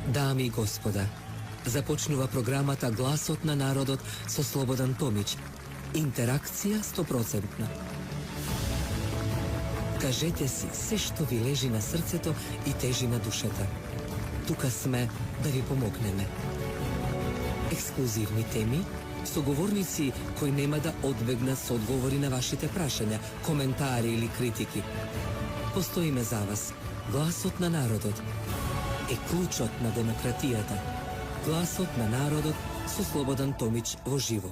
Дами и господа, започнува програмата Гласот на народот со Слободан Томич. Интеракција 100%. Кажете си се што ви лежи на срцето и тежи на душата. Тука сме да ви помогнеме. Ексклузивни теми, соговорници кои нема да одбегнат со одговори на вашите прашања, коментари или критики. Постоиме за вас. Гласот на народот е клучот на демократијата. Гласот на народот со Слободан Томич во живо.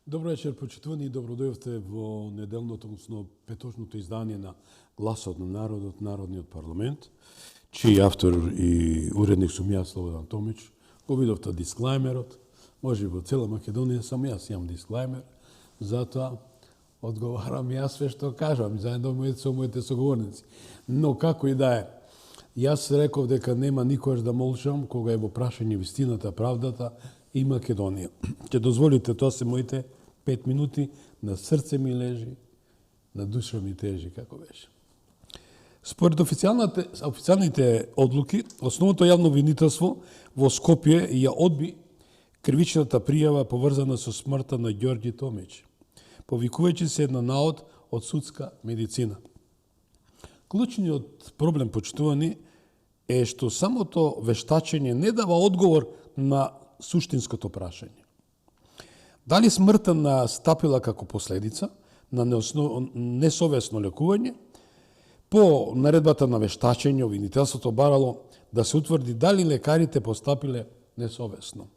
Добро вечер, почитувани, и добродојавте во неделното, односно петочното издание на Гласот на народот, Народниот парламент, чиј автор и уредник сум јас, Слободан Томич. Го видовте дисклајмерот, може во цела Македонија само јас имам дисклајмер, затоа одговарам јас све што кажам, заедно со моите соговорници. Но како и да е, јас реков дека нема никогаш да молчам кога е во прашање вистината, правдата и Македонија. Ќе дозволите, тоа се моите 5 минути, на срце ми лежи, на душа ми тежи, како беше. Според официјалните одлуки, основното јавно обвинителство во Скопје ја одби кривичната пријава поврзана со смртта на Ѓорѓи Томич, повикувајќи се на наод од судска медицина. Клучниот проблем, почитувани, е што самото вештачење не дава одговор на суштинското прашање. Дали смртта настапила како последица на несовесно лекување? По наредбата на вештачење, обвинителството барало да се утврди дали лекарите постапиле несовесно.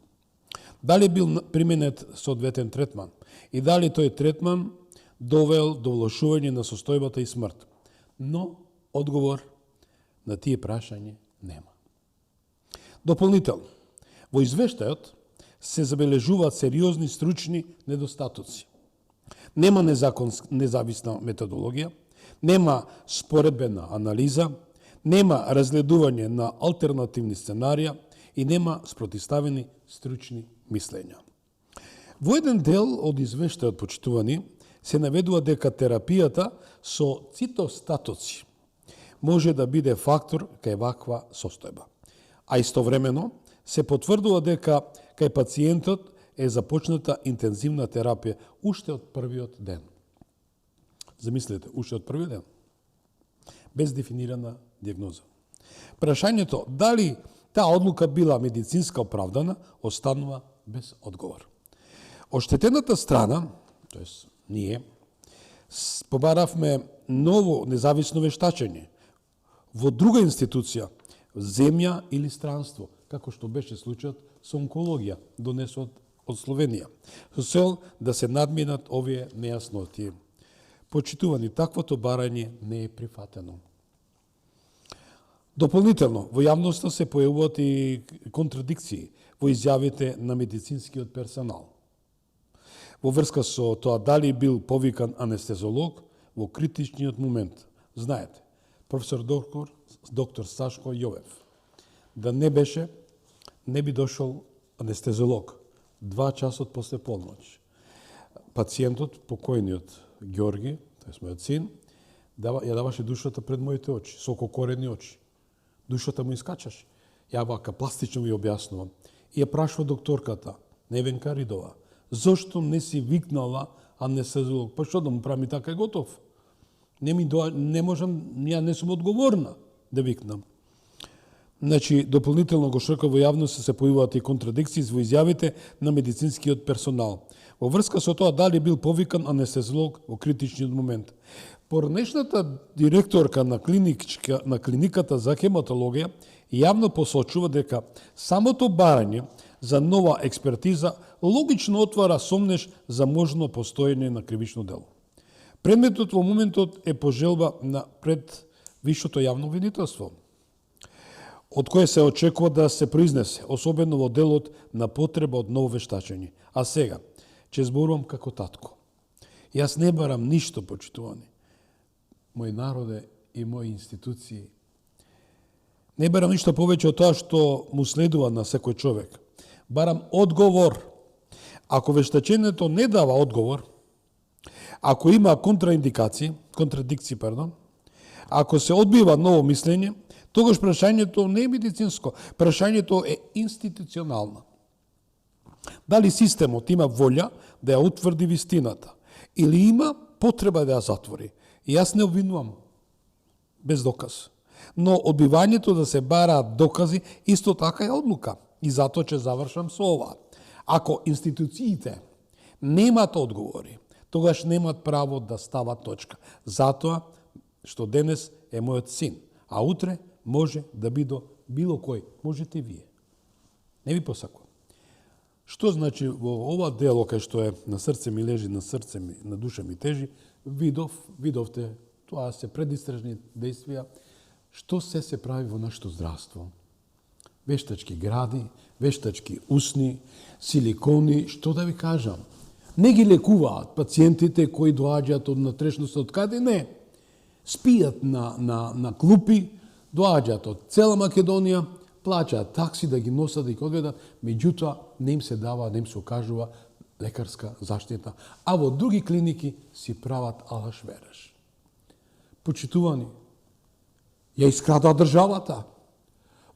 Дали бил применет соодветен третман и дали тој третман довел до влошување на состојбата и смрт. Но одговор на тие прашања нема. Дополнително, во извештајот се забележуваат сериозни стручни недостатоци. Нема независна методологија, нема споредбена анализа, нема разгледување на алтернативни сценарија и нема спротивставени стручни мислења. Во еден дел од извештајот, почитувани, се наведува дека терапијата со цитостатоци може да биде фактор кај ваква состојба. А истовремено се потврдува дека кај пациентот е започната интензивна терапија уште од првиот ден. Замислете, уште од првиот ден. Без дефинирана диагноза. Прашањето дали таа одлука била медицинска оправдана, останува без одговор. Оштетената страна, тоест ние, побаравме ново независно вештачење во друга институција, земја или странство, како што беше случајот со онкологија, донесот од Словенија, со цел да се надминат овие нејасноти. Почитувани, таквото барање не е прифатено. Дополнително, во јавноста се појавуваат и контрадикции во изјавите на медицинскиот персонал. Во врска со тоа дали бил повикан анестезолог во критичниот момент. Знаете, професор доктор Сашко Јовев, да не беше, не би дошол анестезолог 2 часот после полноќ. Пациентот, покојниот Ѓорги, тој мојот син, ја даваше душата пред моите очи, со кокорени очи. Душата му искачаше. Ја вака пластично ви објаснувам. И ја прашува докторката, Невенка Ридова, зошто не си викнала анестезолог? Па што да му правим така е готов? Не можам, ја не сум одговорна да викнам. Значи, дополнително го шока во јавност се појавуваат и контрадикции во изјавите на медицинскиот персонал. Во врска со тоа дали бил повикан анестезолог во критичниот момент. Поранешната директорка на клиниката за хематологија јавно посочува дека самото барање за нова експертиза логично отвара сомнеж за можно постоење на кривично дело. Предметот во моментот е по желба на пред висшето јавно обвинителство, од кое се очекува да се произнесе, особено во делот на потреба од ново вештачење. А сега, ќе зборувам како татко. Јас не барам ништо, почитувани, мој народе и мои институции. Не барам ништо повеќе од тоа што му следува на секој човек. Барам одговор. Ако вештачењето не дава одговор, ако има контрадикции, Ако се одбива ново мислење, тогаш прашањето не е медицинско, прашањето е институционално. Дали системот има волја да ја утврди вистината или има потреба да ја затвори? И јас не обвинувам без доказ. Но одбивањето да се бараат докази исто така е одлука. И затоа ќе завршам со ова. Ако институциите немаат одговори, тогаш немаат право да стават точка. Затоа што денес е мојот син, а утре може да биде било кој, можете и вие. Не ви посакувам. Што значи во ова дело кај што е на срце ми лежи, на срце ми, на душа ми тежи, видовте, тоа се предистрежни действија, што се прави во нашето здравство. Вештачки гради, вештачки усни, силикони, што да ви кажам. Не ги лекуваат пациентите кои доаѓаат од натрешност од каде не. Спијат на клупи, доаѓаат од цела Македонија, плаќаат такси да ги носат, да ги одведат, меѓутоа не им се дава, не им се окажува лекарска заштита, а во други клиники си прават алаш вераш. Почитувани, ја искрадоа државата,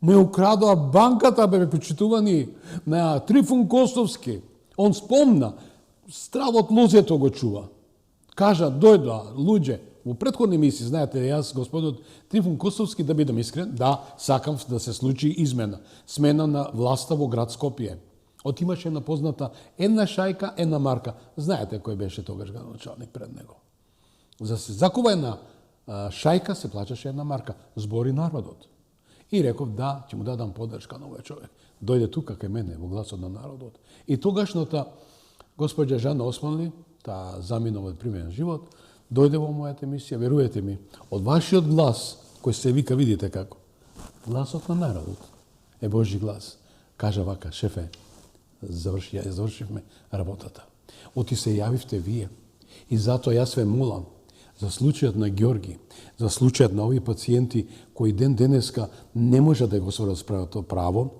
му ја украдоа банката, бе почитувани, на Трифун Костовски. Он спомна, стравот лозето го чува. Кажа, дојдоа луѓе, во претходни емисии, знаете, јас, господот Трифун Костовски, да бидам искрен, да, сакам да се случи измена. Смена на власта во град Скопје. Отимаше на позната една шајка, една марка. Знаете кој беше тогаш градоначалник пред него. За се закува една шајка се плаќаше една марка. Збори народот. И реков, да, ќе му дадам поддршка на овој човек. Дојде тука кај мене во гласот на народот. И тогашната госпоѓа Жана Османли, таа заминува од примерен живот, дојде во мојата емисија, верувате ми, од вашиот глас, кој се вика, видите како, гласот на народот е Божи глас. Кажа вака, шефе, завршивме работата. Оти се јавивте вие. И затоа јас ве молам за случајот на Ѓорги, за случајот на овие пациенти кои денеска не може да го се расправат тоа право.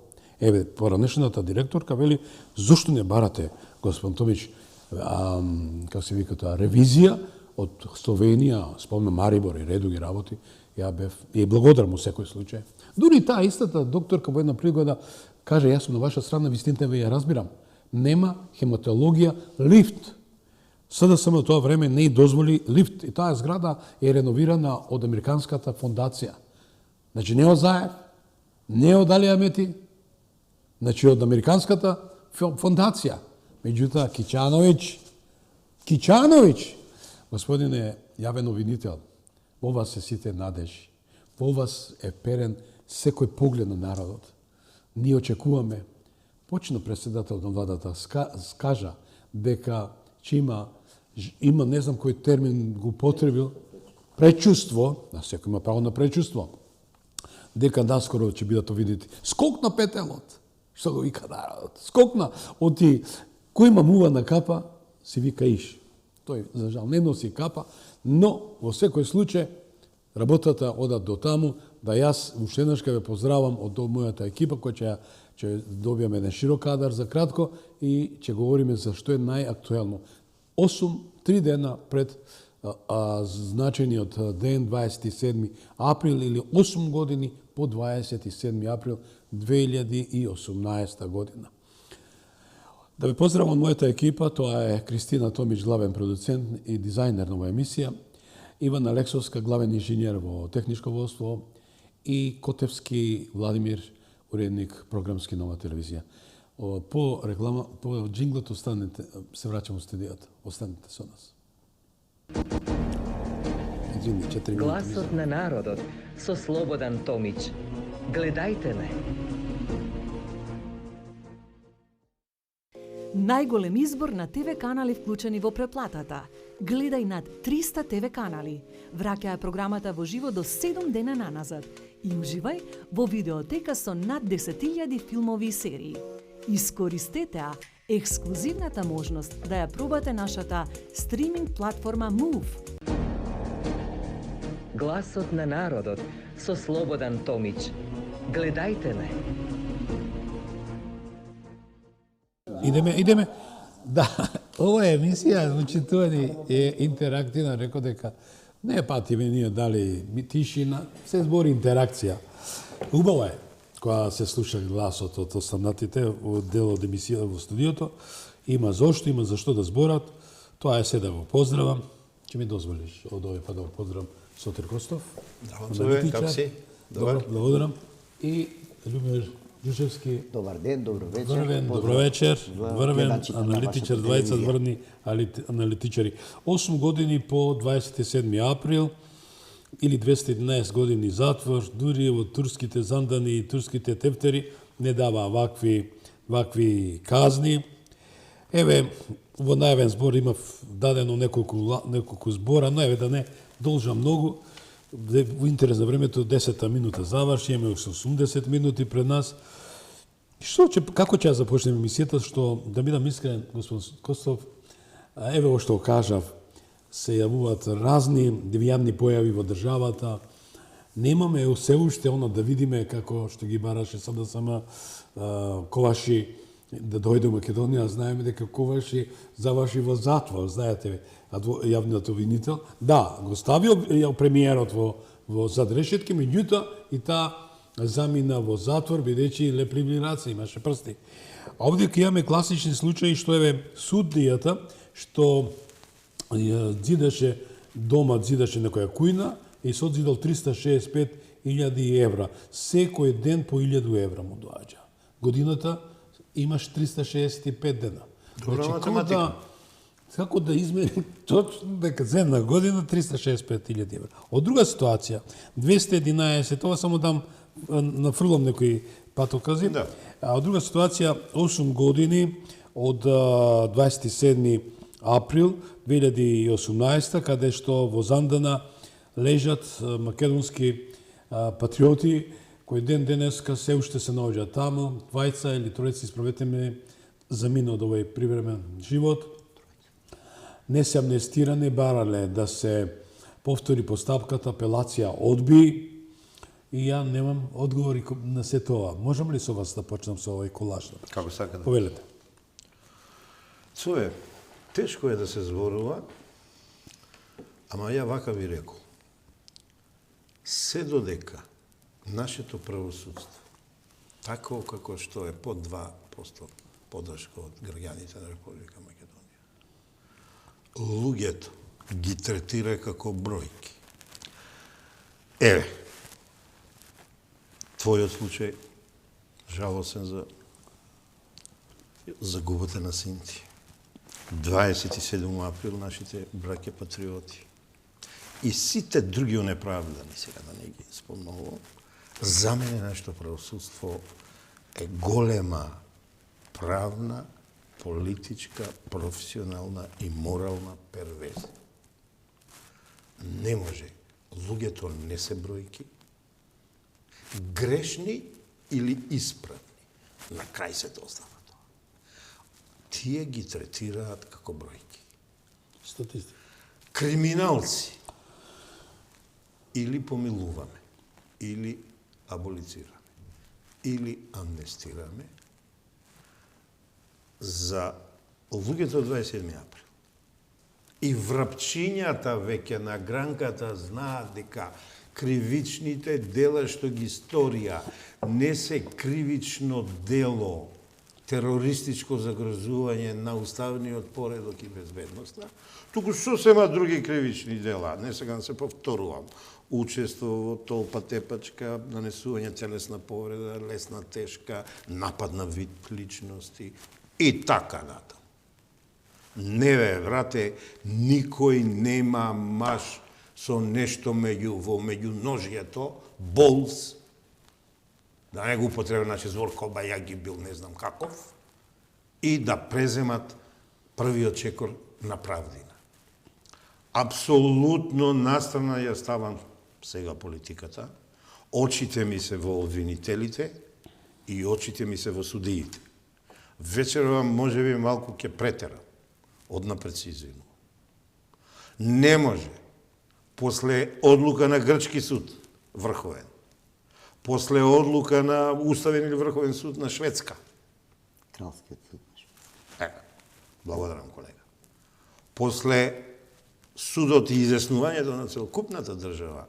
Еве, поранешната директорка вели, зошто не барате, господин Томич, како се вика тоа, ревизија од Словенија, спомна Марибор и редо ги работи, ја бев и благодарам во секој случај. Дури таа истата докторка во една пригода каже, јас сум на ваша страна, вистината ве ја разбирам. Нема хематологија лифт. СДСМ на тоа време не и дозволи лифт и таа зграда е реновирана од Американската фондација. Значи не од Заев, не од Али Амети, значи од Американската фондација. Меѓутоа Кичановиќ, господине јавен обвинител, во вас се сите надежи. Во вас е перен секој поглед на народот. Ние очекуваме, почна председател на владата, скажа дека че има не знам кој термин го потребил, пречувство, а секој има право на пречувство, дека наскоро ќе бидат видите, скок на петелот, што го вика народот, скок на, оти, кој има мува на капа, си вика иш. Тој, за жал, не носи капа, но во секој случај, работата ода до таму, да јас уште еднаш ве поздравам од мојата екипа, која ќе добијаме еден широк кадар за кратко и ќе говориме за што е најактуелно. 3 дена пред значениот ден 27 април или 8 години по 27 април 2018 година. Да ве поздравам мојата екипа, тоа е Кристина Томич, главен продуцент и дизајнер на оваа емисија, Ивана Алексовска, главен инженер во техничко водство и Котевски Владимир, уредник програмски на оваа телевизија. По джинглот останете, се враќам во студиото. Останете со нас. Гласот на народот со Слободан Томич. Гледајте ме. Најголем избор на ТВ канали вклучени во преплатата. Гледај над 300 ТВ канали. Враќај програмата во живо до 7 дена наназад и уживај во видеотека со над 10.000 филмови и серии. Искористете ја ексклузивната можност да ја пробате нашата стриминг платформа Move. Гласот на народот со Слободан Томич. Гледајте ме. Идеме. Да, ова емисија, значи, тоа е интерактивна, рекол дека Не пати ми ние дали тишина, се збори интеракција. Убаво е, кога се слуша гласот од останатите во дел од емисија во студиото, има зошто, има зашто да зборат. Тоа е се да го поздравам. Ќе ми дозволиш од овој па да го поздравам Сотир Костов. Здраво, како си? Добро, благодарам. И Љубомир Ѓушевски. Добар ден, добро вечер. Врвен, добро вечер. Врвен, гледачите на аналитичар, вашата двајца телевизија. врни аналитичари. 8 години по 27 април или 211 години затвор, дури во турските зандани и турските тефтери не дава вакви казни. Еве, во најавен збор имав дадено неколку збора, но еве да не должам многу. Во интерес на времето 10 минута заврши, имаме 80 минути пред нас. Како ќе ја започнем емисијата, што да бидам искрен, господин Костов, еве во што кажав, се јавуваат разни девијанни појави во државата. Немаме се уште оно да видиме како што ги бараше СДСМ Коваши да дојде во Македонија, знаеме дека Коваши заврши во затвор, знаете, јавниот обвинител. Да, го ставио премиерот во задрешетки, меѓутоа и таа замина во затвор, бидејќи лепливни раце, имаше прсти. А овде ќе имаме класични случаи што еве судијата што зидаше дома, зидаше некоја кујна и се одзидал 365.000 евра. Секој ден по 1.000 евра му доаѓа. Годината имаш 365 дена. Добра математика. Како да измери точно дека за една година 365.000 евра. Од друга ситуација, 211, ова само дам нафрлам некои патокази, Да. А од друга ситуација, 8 години од 27 април 2018, каде што во Зандана лежат македонски патриоти, кои ден денеска се уште се наоѓаат таму, двајца или тројца исправете замина од овој привремен живот. Не се амнестиране, барале да се повтори постапката, апелација одби, и ја немам одговори на се тоа. Можам ли со вас да почнам со овој колаж? Како сакате? Повелете. Цуе, тешко е да се зборува, ама ја вака ви рекол. Се додека нашето правосудство, тако како што е под 2% подршка од граѓаните на Република Македонија, луѓето ги третира како бројки. Еве, твојот случај, жалосен за загубата на синти. 27 април нашите браќа патриоти. И сите други неправдани, сега да не ги спомнувам, за мене нашето правосудство е голема правна, политичка, професионална и морална перверзија. Не може. Луѓето не се бројки, грешни или исправни. На крај се дознава тоа. Тие ги третираат како бројки. Статистика. Криминалци или помилуваме, или аболицираме, или амнестираме за луѓето од 27 април. И врапчињата веќе на гранката знаат дека кривичните дела што ги сторија не се кривично дело, терористичко загрозување на уставниот поредок и безбедноста, туку сосема други кривични дела. Не сега се повторувам. Учество во толпа тепачка, нанесување телесна повреда, лесна тешка, напад на вид личности и така натаму. Не бе, брате, никој нема маш со нешто во меѓуножјето, болс, да не го употребе наши збор кобаја ги бил не знам каков, и да преземат првиот чекор на правдина. Апсолутно настрана ја ставам сега политиката, очите ми се во обвинителите и очите ми се во судиите. Вечерва може би малку ќе претерам, однапред се извинувам. Не може, после одлука на грчки суд, врховен, после одлука на уставен или врховен суд на Шведска. Кралскиот суд на Шведска. Благодарам, колега. После судот и изјаснувањето на целокупната држава,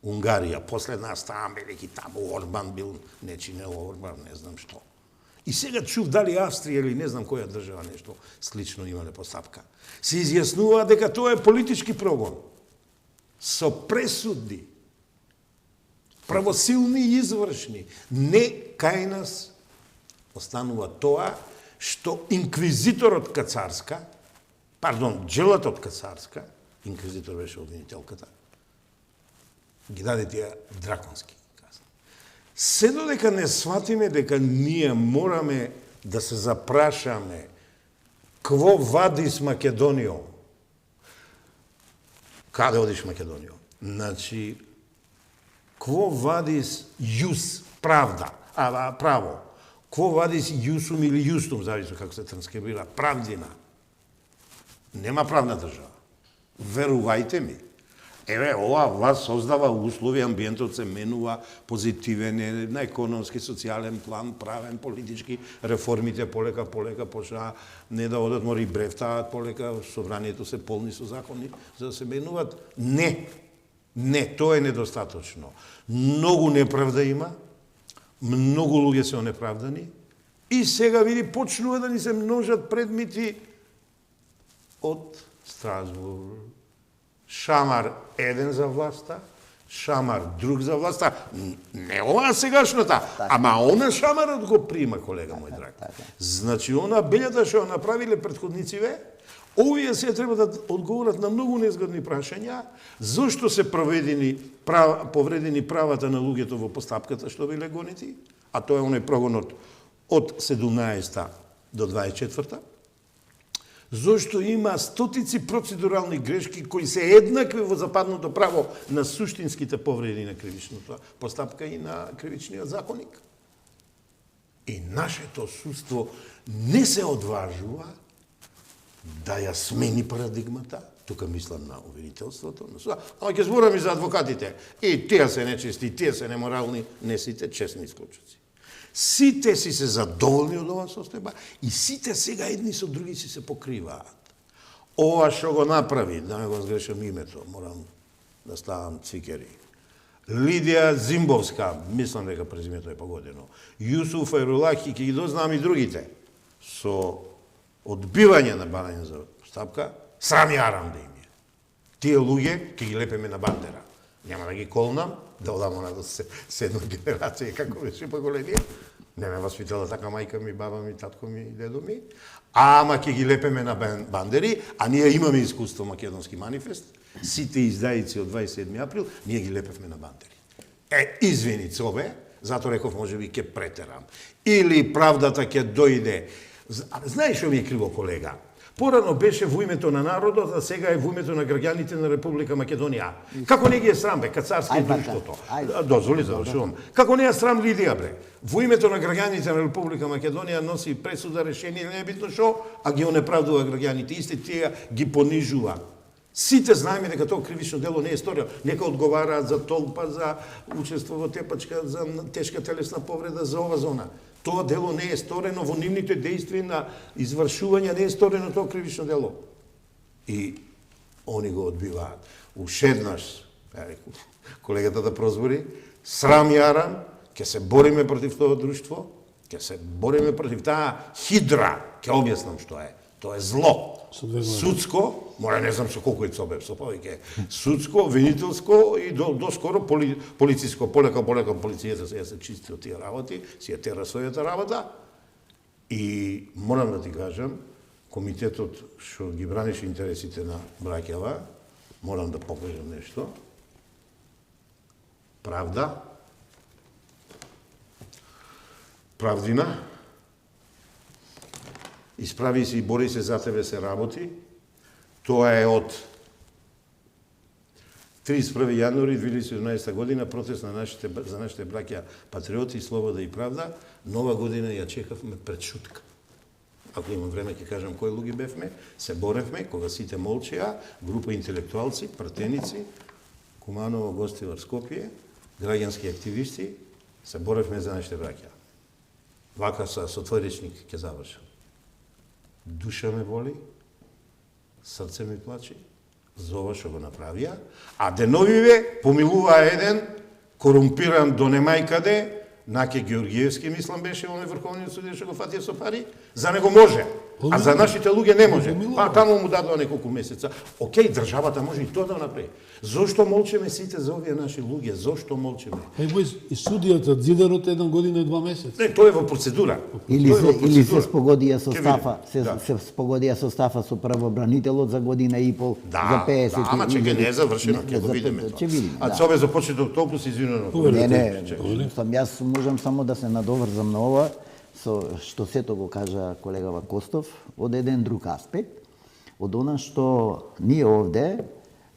Унгарија, после нас таму велики таму Орбан бил, не чинел Орбан, не знам што. И сега чув дали Австрија или не знам која држава нешто слично имале постапка. Се изјаснува дека тоа е политички прогон. Со пресуди, правосилни и извршни. Не кај нас останува тоа што инквизиторот Кацарска, джелатот Кацарска, инквизитор беше обвинителката, ги даде тие драконски казни. Се додека не сватиме дека ние мораме да се запрашаме кво вадис Македонијо, каде одиш Македонијо? Значи, кво вадис јус, правда, право, кво вадис јусум или јустум, зависи како се транскрибира, правдина. Нема правна држава. Верувајте ми. Еве, ова власт создава услови, амбиентот се менува, позитивен на економски, социјален план, правен, политички, реформите полека почнаа не да одат, мори бревтаат полека, собранието се полни со закони за да се менуват. Не, тоа е недостаточно. Многу неправда има, многу луѓе се онеправдани и сега види почнува да ни се множат предмети од Страсбург. Шамар еден за власта, шамар друг за власта, не ова сегашната, ама она шамарот го прима, колега мој драг. Значи, она белјата што направиле претходнициве, овие се треба да одговорат на многу незгодни прашања, зошто се повредени правата на луѓето во постапката што биле гонети, а тоа е оној прогонот од 17 до 24 зошто има стотици процедурални грешки кои се еднакви во западното право на суштинските повреди на кривичната постапка и на кривичниот законник. И нашето судство не се одважува да ја смени парадигмата, тука мислам на обвинителството, на суда, ама ќе зборам и за адвокатите. И тие се нечисти, тие се неморални, не сите честни исклучоци. Сите си се задоволни од оваа состојба и сите сега едни со други си се покриваат. Ова што го направи, да не го сгрешам името, морам да ставам цикери. Лидија Зимбовска, мислам дека презимето е погодено. Јусуф Айрулахи, ќе ги дознам и другите. Со одбивање на барање за стапка, срам и арам да им е. Тие луѓе ќе ги лепеме на бандера. Нема да ги колнам, да одам на седма генерација, како беше поколение. Не ме воспитала така мајка ми, баба ми, татко ми, дедо ми. Ама ќе ги лепеме на бандери, а ние имаме искуство Македонски манифест. Сите издајици од 27 април, ние ги лепевме на бандери. Извини, цобе, затоа реков можеби ќе претерам. Или правдата ќе дојде. Знаеш што ми е криво, колега? Порано беше во името на народот, а сега е во името на граѓаните на Република Македонија. Како не ги е срам, бе, Кацарски друштвото? Дозволи, завршувам. Како не е срам Лидија, бре? Во името на граѓаните на Република Македонија носи пресуда, решение, не е битно шо, а ги онеправдува граѓаните. Исти тие ги понижува. Сите знаеме дека тоа кривично дело не е сторено. Нека одговараат за толпа, за учество во тепачка, за тешка телесна повреда, за ова зона. Тоа дело не е сторено во нивните действија на извршување, не е сторено тоа кривично дело. И они го одбиваат. Ушеднаш, колегата да прозбори, срам јарам, ќе се бориме против тоа друштво, ќе се бориме против таа хидра, ќе објаснам што е. Тоа е зло. Судско, мора не знам со колку е цобе, со повеќе. Судско, винителско и до скоро полициско, полека полицијата се чисти од тие работи, си ја тера својата работа. И морам да ти кажам, комитетот што ги бранеше интересите на браќава, морам да покажам нешто. Правда, правдина, исправи се и бори се за тебе се работи. Тоа е од 31. јануари 2017 година, протест за нашите браќа патриоти, слобода и правда. Нова година ја чекавме пред шутка. Ако имам време ќе кажам кои луѓе бевме, се боревме, кога сите молчеа, група интелектуалци, пратеници, Куманово, Гостивар, Скопје, граѓански активисти, се боревме за нашите браќа. Вака со тврдичник ќе завршам. Душа ме боли, срце ми плачи, за ова што го направија, а деновиве помилуваа еден корумпиран до немајкаде, Наке Георгиевски, мислам беше, оној врховниот судија што го фатија со пари, за него може, а за нашите луѓе не може. Па таму му дадоа неколку месеца. Океј, државата може и тоа да направи. Зошто молчиме сите за овие наши луѓе? Зошто молчиме? И судијата Дзидарот 1 година и 2 месеца. Не, тоа е во процедура. Или се спогодија со Стафа, се спогодија со Стафа со правобранителот за година и пол, за 50. Да, ама чека, не е завршено, ќе го видиме. Ќе видиме. А сове започне од толку се извинено. Не, јас можам само да се надоврзам на ова, со што сето го кажа колегава Костов, од еден друг аспект, од она што ние овде,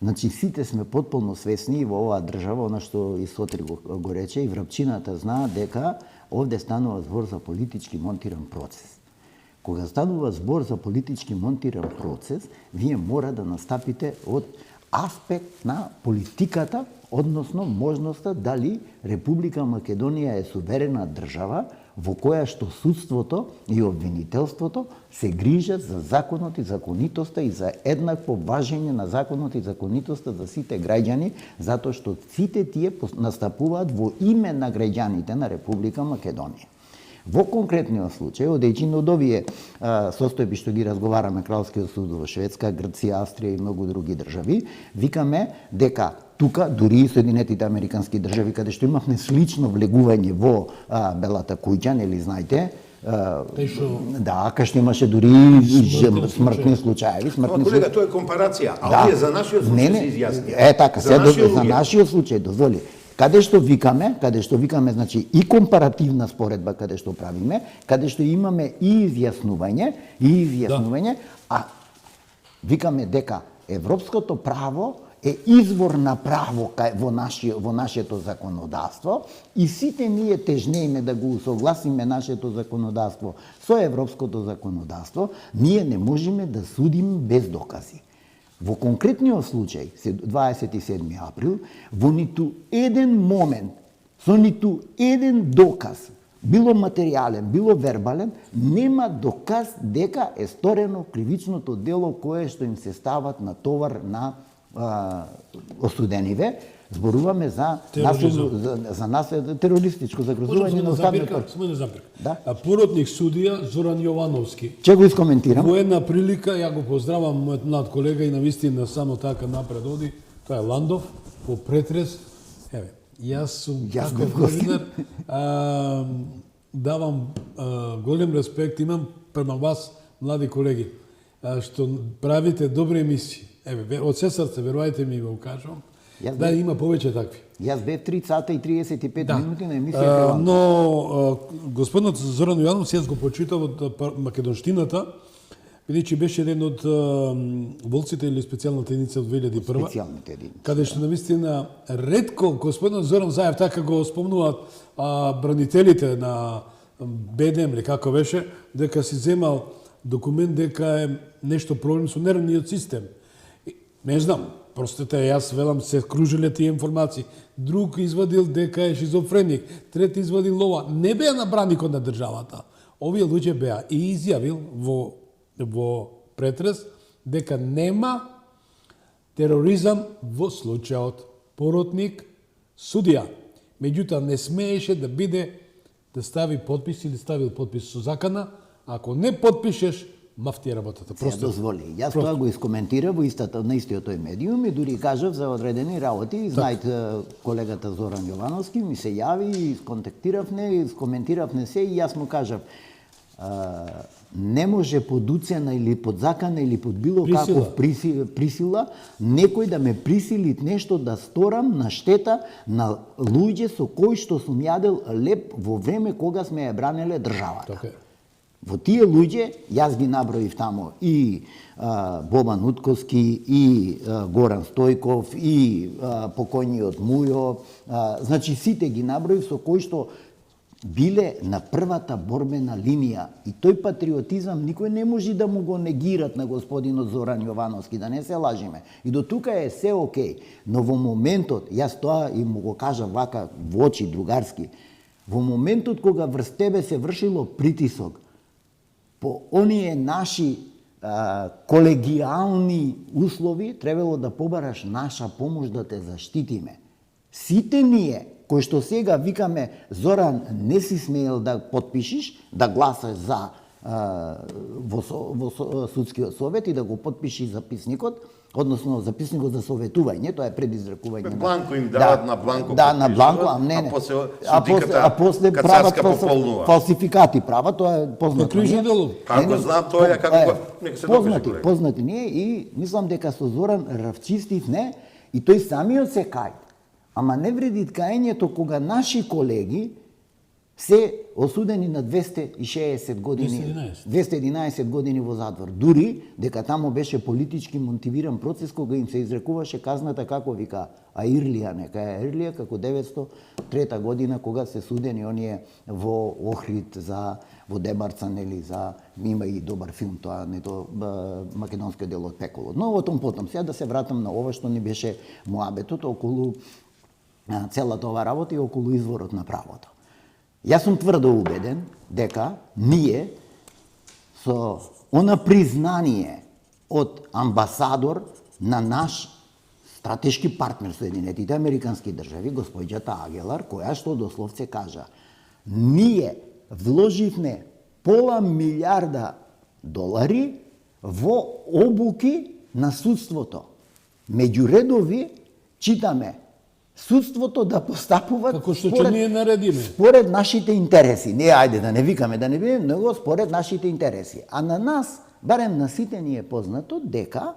значи сите сме потполно свесни во оваа држава, она што и Сотир го рече, и врапчината знаа дека овде станува збор за политички монтиран процес. Кога станува збор за политички монтиран процес, вие мора да настапите од аспект на политиката, односно можноста дали Република Македонија е суверена држава во која што судството и обвинителството се грижат за законот и законитоста и за еднакво важење на законот и законитоста за сите граѓани, затоа што сите тие настапуваат во име на граѓаните на Република Македонија. Во конкретниот случај, одејќи од овие состојби што ги разговараме, Кралскиот суд во Шведска, Грција, Австрија и многу други држави, викаме дека тука, дури и Соединетите Американски држави, каде што имавме слично влегување во Белата куќа, нели знаете, да, кај што имаше дури смртни случаи. Колега, тоа е компарација, а овие за нашиот случај се изјасни. Е, така, за нашиот случај, дозволи. Каде што викаме, значи, и компаративна споредба каде што правиме, каде што имаме и изјаснување, а викаме дека европското право е извор на право во нашето законодавство и сите ние тежнееме да го усогласиме нашето законодавство со европското законодавство, ние не можеме да судиме без докази. Во конкретниот случај, 27. април, во ниту еден момент, со ниту еден доказ, било материјален, било вербален, нема доказ дека е сторено кривичното дело кое што им се стават на товар на осудениве. Зборуваме за терористичко загрозување на уставниот поред. Само една запирка. Поротник судија Зоран Јовановски. Ќе го искоментирам. Во една прилика, ја го поздравам мојот млад колега и навистина само така напред оди, тоа е Ландов, по претрес. Еве, јас сум таков новинар, давам голем респект имам према вас, млади колеги, што правите добри емисии. Еве, од се срце, верувајте ми, го кажам. Да, има повеќе такви. Јас бев 3 сата и 35 минути на емисија. Но господинот Зоран Јовановски, јас го почитав од македонштината, бидејќи беше еден од волците или специјалната единица од 2001. Специјалните единици. Каде што навистина ретко господинот Зоран Заев така го спомнуваат бранителите на БДМ или како беше, дека си земал документ дека е нешто проблем со нервниот систем. Не знам, простете, јас велам се кружиле тие информации. Друг извадил дека е шизофреник, трет извадил ова. Не беа на браникот на државата. Овие луѓе беа и изјавил во претрес дека нема тероризам во случајот поротник судија. Меѓутоа не смееше да биде да стави подпис или ставил подпис со закана, ако не подпишеш мафти работата. Просто дозволи. Јас тоа го искоментирав во на истиот тој медиум и дури кажав за одредени работи. Знаете, колегата Зоран Јовановски ми се јави, исконтактиравме, искоментиравме се и јас му кажав не може под уцена или под закана или под било каков присила некој да ме присили нешто да сторам на штета на луѓе со кои што сум јадел леп во време кога сме ја бранеле државата. Така. Во тие луѓе, јас ги наброив тамо и Бобан Утковски, и Горан Стојков, и покојниот Мујо, значи сите ги наброив со кои што биле на првата борбена линија. И тој патриотизам никој не може да му го негират на господинот Зоран Јовановски, да не се лажиме. И до тука е се окей. Но во моментот, јас тоа и му го кажам вака во очи другарски, во моментот кога врз тебе се вршило притисок, по оние наши колегиални услови, требало да побараш наша помош да те заштитиме. Сите ние, кои што сега викаме, Зоран, не си смеел да подпишиш, да гласаш за во судскиот совет и да го подпишиш записникот, односно записникот за советување, тоа е предизрекување. Бланко им дават на бланко. Да, на бланко, а не. А после прават фалсификати права, тоа е познато. Кружни дело. Како знам тоа е како нека се допише. Познати ние и мислам дека со Зоран равчистив не и тој самиот се кај. Ама не вреди каењето кога наши колеги се осудени на 260 години, 211 години во затвор. Дури дека таму беше политички мотивиран процес кога им се изрекуваше казната како вика Аирлија, нека е Аирлија, како 903 година кога се судени оние во Охрид за во Дебарца, нели, за има и добар филм тоа, не тоа македонскиот дел од пеколот. Но о том потом, сега да се вратам на ова што ни беше муабетот околу целата ова работа и околу изворот на правото. Јас сум тврдо убеден дека ние со она признание од амбасадор на наш стратешки партнер Соединетите Американски држави, господјата Агелар, која што дословце кажа, ние вложивме пола милиарда долари во обуки на судството. Меѓу редови читаме судството да постапуваат како што ќе ние наредиме. Според нашите интереси. Не, ајде да не викаме да не бидеме, него според нашите интереси. А на нас, барем на сите ни е познато дека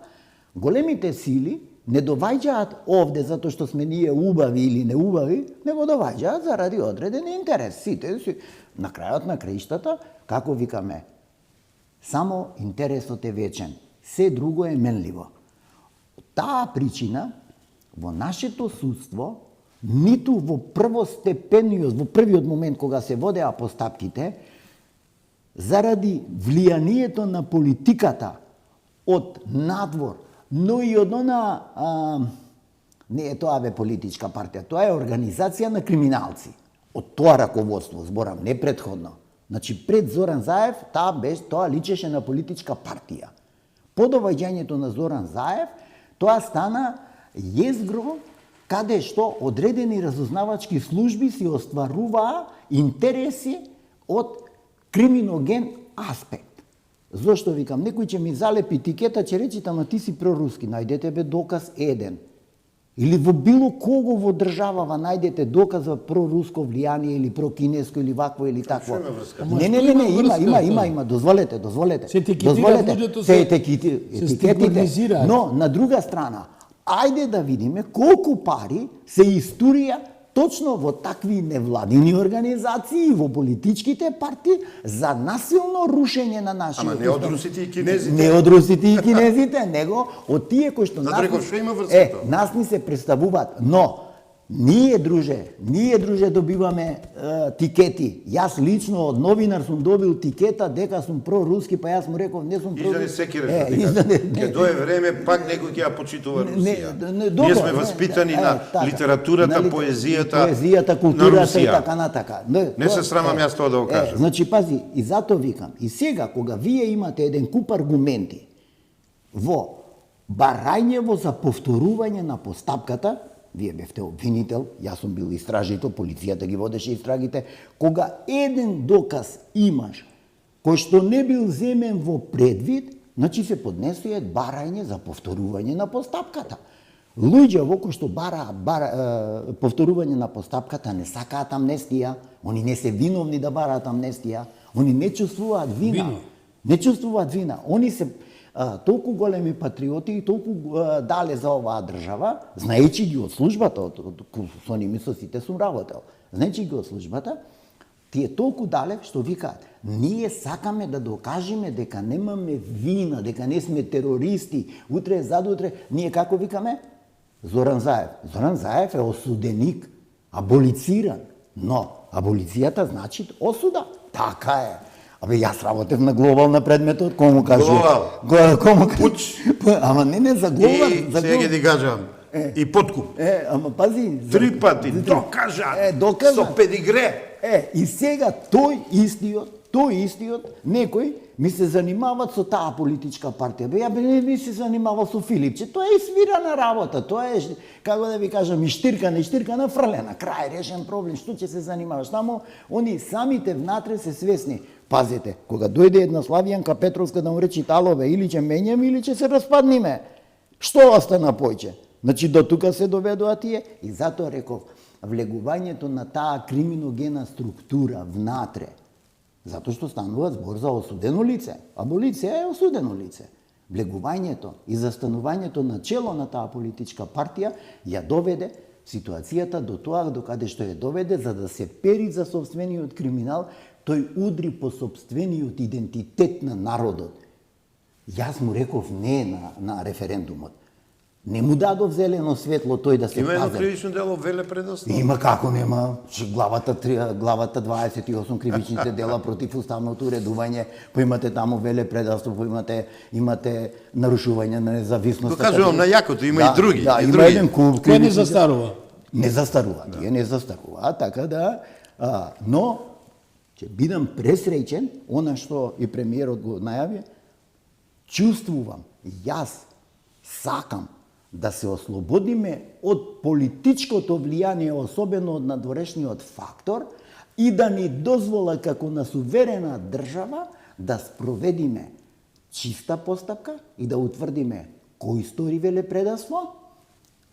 големите сили не доваѓаат овде затоа што сме ние убави или не убави, него доваѓаат заради одреден интерес. Сите си на крајот на краиштата, како викаме, само интересот е вечен. Се друго е менливо. Таа причина во нашето судство, ниту во првостепениот, во првиот момент кога се водеа постапките, заради влијанието на политиката од надвор, но и од не е тоа бе политичка партија, тоа е организација на криминалци. Од тоа раководство, зборам, не предходно. Значи, пред Зоран Заев, тоа личеше на политичка партија. По доваѓањето на Зоран Заев, тоа стана језгро каде што одредени разузнавачки служби си остваруваа интереси од криминоген аспект. Зошто викам, некој ќе ми залепи тикета, ќе речи, ама ти си проруски, најдете бе доказ еден. Или во било кого во државава најдете доказ за проруско влијание или прокинеско или вакво или такво. Не, има, дозволете. Се етикетите, но на друга страна, ајде да видиме колку пари се истурија точно во такви невладини организации и во политичките партии за насилно рушење на нашиот. Ама не од русите и кинезите. Не од русите и кинезите, него од тие кои што нас ни се представуваат. Но ние друже добиваме тикети. Јас лично од новинар сум добил тикета дека сум проруски, па јас му реков не сум проруски. Издаде секи ке дое време пак некој ќе ја почитува Русија. Ние сме воспитани на литературата, поезијата, културата и така натака. Не се срамам јас тоа да го кажам. Значи пази, и затоа викам, и сега кога вие имате еден куп аргументи во барањево за повторување на постапката, вие бевте обвинител, јас сум бил истражител, полицијата ги водеше истрагите, кога еден доказ имаш кој што не бил земен во предвид, значи се поднесува барање за повторување на постапката. Луѓе во кои што бараат повторување на постапката не сакаат амнестија, они не се виновни да бараат амнестија, они не чувствуваат вина. Не чувствуваат вина. Они се толку големи патриоти и толку дале за оваа држава, знаејќи ги од службата, со ними со сите сум работел, знаејќи ги од службата, тие толку дале што викаат, ние сакаме да докажеме дека немаме вина, дека не сме терористи, утре, задутре, ние како викаме? Зоран Заев. Зоран Заев е осуденик, аболициран, но аболицијата значи осуда. Така е. Абе, јас работев на глобал на предметот, кому кажу? Глобал. Пуч. Ама не за глобал. И сега ги кажам. И подкуп. Ама пази. 3 пати докажан. Со педигре. И сега тој истиот некој ми се занимават со таа политичка партија. Бе, ја би се занимавал со Филипче. Тоа е свирана работа, тоа е, како да ви кажам, иштиркана, фрлена, крај, решен проблем, што ќе се занимаваш? Само они самите внатре се свесни. Пазете, кога дојде една Славијанка Петровска да му речи талове, или ќе менјам, или ќе се распадниме. Што остана појче? Значи, до тука се доведоа тие, и затоа реков, влегувањето на таа криминогена структура внатре, затоа што станува збор за осудено лице. Аболиција е осудено лице. Влегувањето и застанувањето на чело на таа политичка партија ја доведе ситуацијата до тоа до каде што ја доведе, за да се пери за собствениот криминал, тој удри по собствениот идентитет на народот. Јас му реков не на референдумот. Не му дадов зелено светло тој да се Има едно пазе. кривично дело веле предоста. Има, како нема, главата 28 кривичните дела против уставното уредување, поимате таму веле предавство, имате нарушување на независноста. Го кажувам на јакото, има и други. Да, и има други. еден куп. Кој не застарува? Не застарува, тие не застарува, така да, но ќе бидам пресреќен, она што и премиерот го најави, чувствувам, јас сакам да се ослободиме од политичкото влијание, особено од надворешниот фактор, и да ни дозвола како на суверена држава да спроведиме чиста постапка и да утврдиме кој стори велепредавство,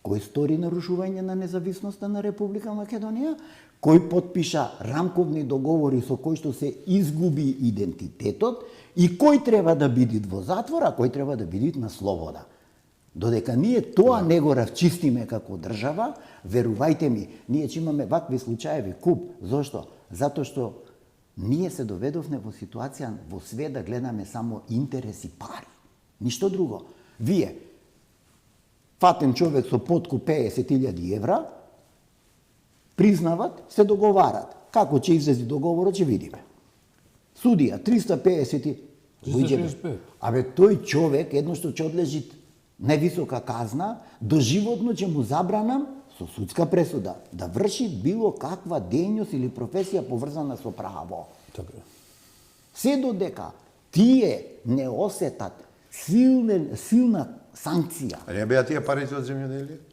кој стори нарушување на независноста на Република Македонија, кој потпиша рамковни договори со кој што се изгуби идентитетот и кој треба да биде во затвор, а кој треба да биде на слобода. Додека ние тоа не го расчистиме како држава, верувајте ми, ние ќе имаме вакви случаеви куп. Зошто? Затоа што ние се доведовме во ситуација во свет да гледаме само интерес и пари. Ништо друго. Вие, фатен човек со подкуп 50.000 евра, признават, се договарат. Како ќе излези договорот, ќе видиме. Судија, 350. 365. Абе, тој човек, едно што ќе одлежи највисока казна, доживотно ќе му забранам со судска пресуда да врши било каква дејност или професија поврзана со право. Така. Се додека тие не осетат силна санкција. А не беа тие парите од земјоделие?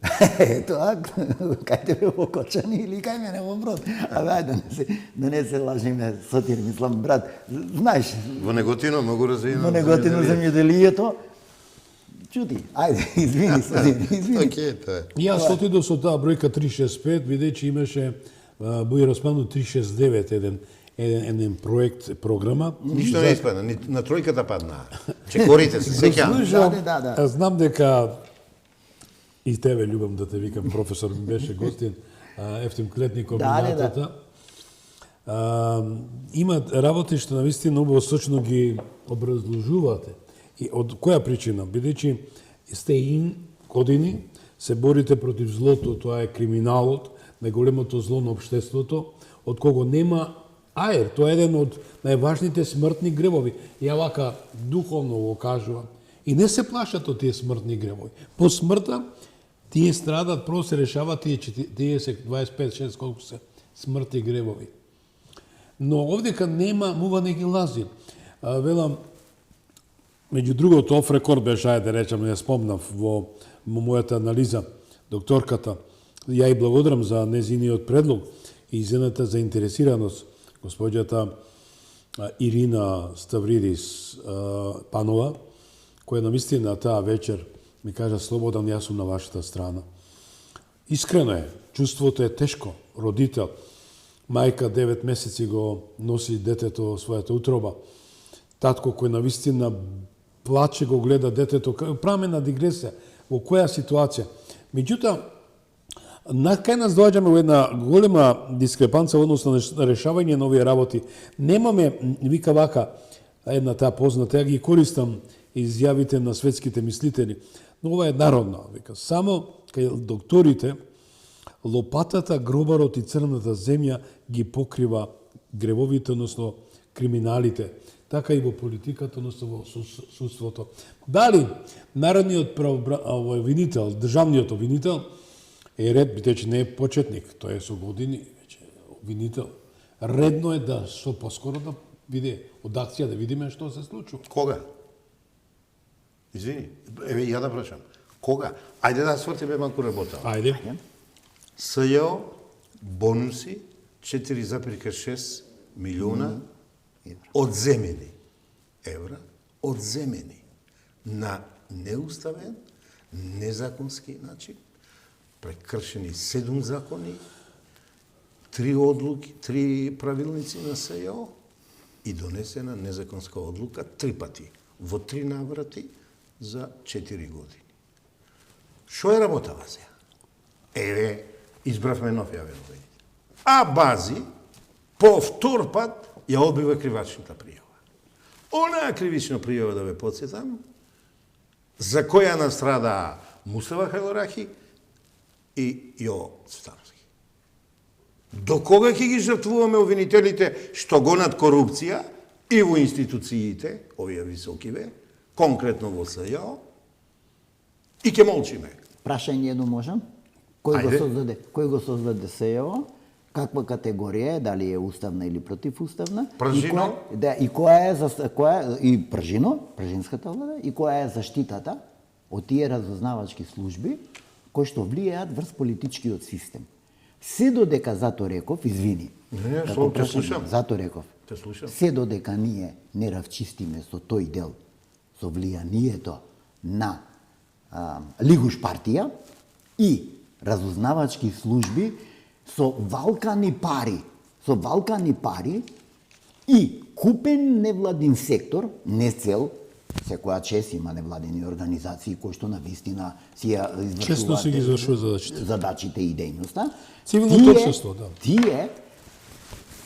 Тоа, кај тебе во Кочани или кај мене во Брод. Абе, ајде, да не се лажиме, Сотир, мислам, брат, знаеш, Во Неготино многу развиено. во Неготино земјоделието, чути, ајде, извини, извини. Океј, тоа е. Јас отидов со таа бројка 365, бидејќи имаше Бој Расману 369 еден проект, програма. Ништо не испадна, на тројката падна. Чекорите се, сеќавам. Да. Знам дека и тебе љубам да те викам, професор ми беше гостин, Ефтим Клетников минатата. Има работи што навистина убаво сочно ги образложувате. И од која причина? Бидејќи сте години се борите против злото, тоа е криминалот, најголемото зло на општеството, од кого нема аер. Тоа е еден од најважните смртни гревови. Ја вака духовно го кажувам. И не се плашат од тие смртни гревови. По смртта тие страдат, прво се решават тие 25-6 колку се смртни гревови. Но овдека нема, мува не ги лази. Велам, меѓу другото, оф рекорд беше, ајде речам, ја спомнав во мојата анализа, докторката, ја и благодарам за незиниот предлог и зената заинтересираност, господјата Ирина Ставридис Панова, која навистина таа вечер ми кажа: слободан, јас сум на вашата страна. Искрено е, чувството е тешко. Родител, мајка 9 месеци го носи детето во својата утроба. Татко кој навистина плаче, го гледа детето. Правиме на дигресија. Во која ситуација? Меѓутоа, кај нас доаѓаме во една голема дискрепанца во однос на решавање на овие работи. Немаме, вика вака, една таа позната, ја ги користам изјавите на светските мислители, но ова е народна, вика, само кај докторите лопатата, гробарот и црната земја ги покрива гревовите, односно криминалите, така и во политиката, односно во судството. Дали народниот обвинител, државниот обвинител е ред, бидејќи не е почетник, тој е со години веќе обвинител. Редно е да што поскоро да биде од акција да видиме што се случува. Кога? Извини, еве ја да прашам. Кога? Ајде да свртиме малку работа. Ајде. СЈО бонуси 4,6 милиона одземени евра, одземени на неуставен, незаконски начин, прекршени 7 закони, 3 одлуки, 3 правилници на СЈО и донесена незаконска одлука 3 пати, во 3 наврати за 4 години. Шо е работава сега? Еве, избравме нов јавен обвинител. А Бази, по втор пат, ја одбива кривачната пријава. Онаа кривична пријава, да ве подсетам, за која настрада Мустафа Хайлорахи и Јо Цветановски. До кога ќе ги жртвуваме обвинителите што гонат корупција и во институциите, овие високиве, конкретно во СЈО, и ќе молчиме. Прашање едно можам? Кој го создаде СЈО? Каква категорија е, дали е уставна или противуставна? Пржино? И која е Пржино, пржинската влада, и која е заштитата од тие разузнавачки служби кои што влијаат врз политичкиот систем. Се додека зато реков, извини. Не, те слушам. Зато реков. Те слушам. Се додека ние не равчистиме со тој дел, со влијанието на Лигуш партија и разузнавачки служби со валкани пари и купен невладин сектор, не цел, секоја чест има невладини организации кои што навистина си ја Често се ги извршува задачите и дејноста. Цивилното општество, да. Тие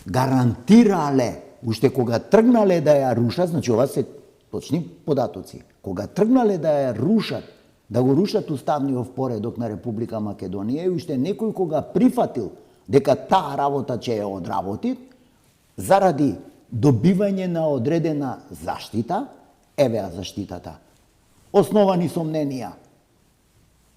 гарантирале, уште кога тргнале да ја рушат, значи ова се точни податоци, кога тргнале да ја рушат, да го рушат уставниот поредок на Република Македонија и уште некој кога прифатил дека таа работа ќе ја одработи, заради добивање на одредена заштита, евеа заштитата, основани сомненија,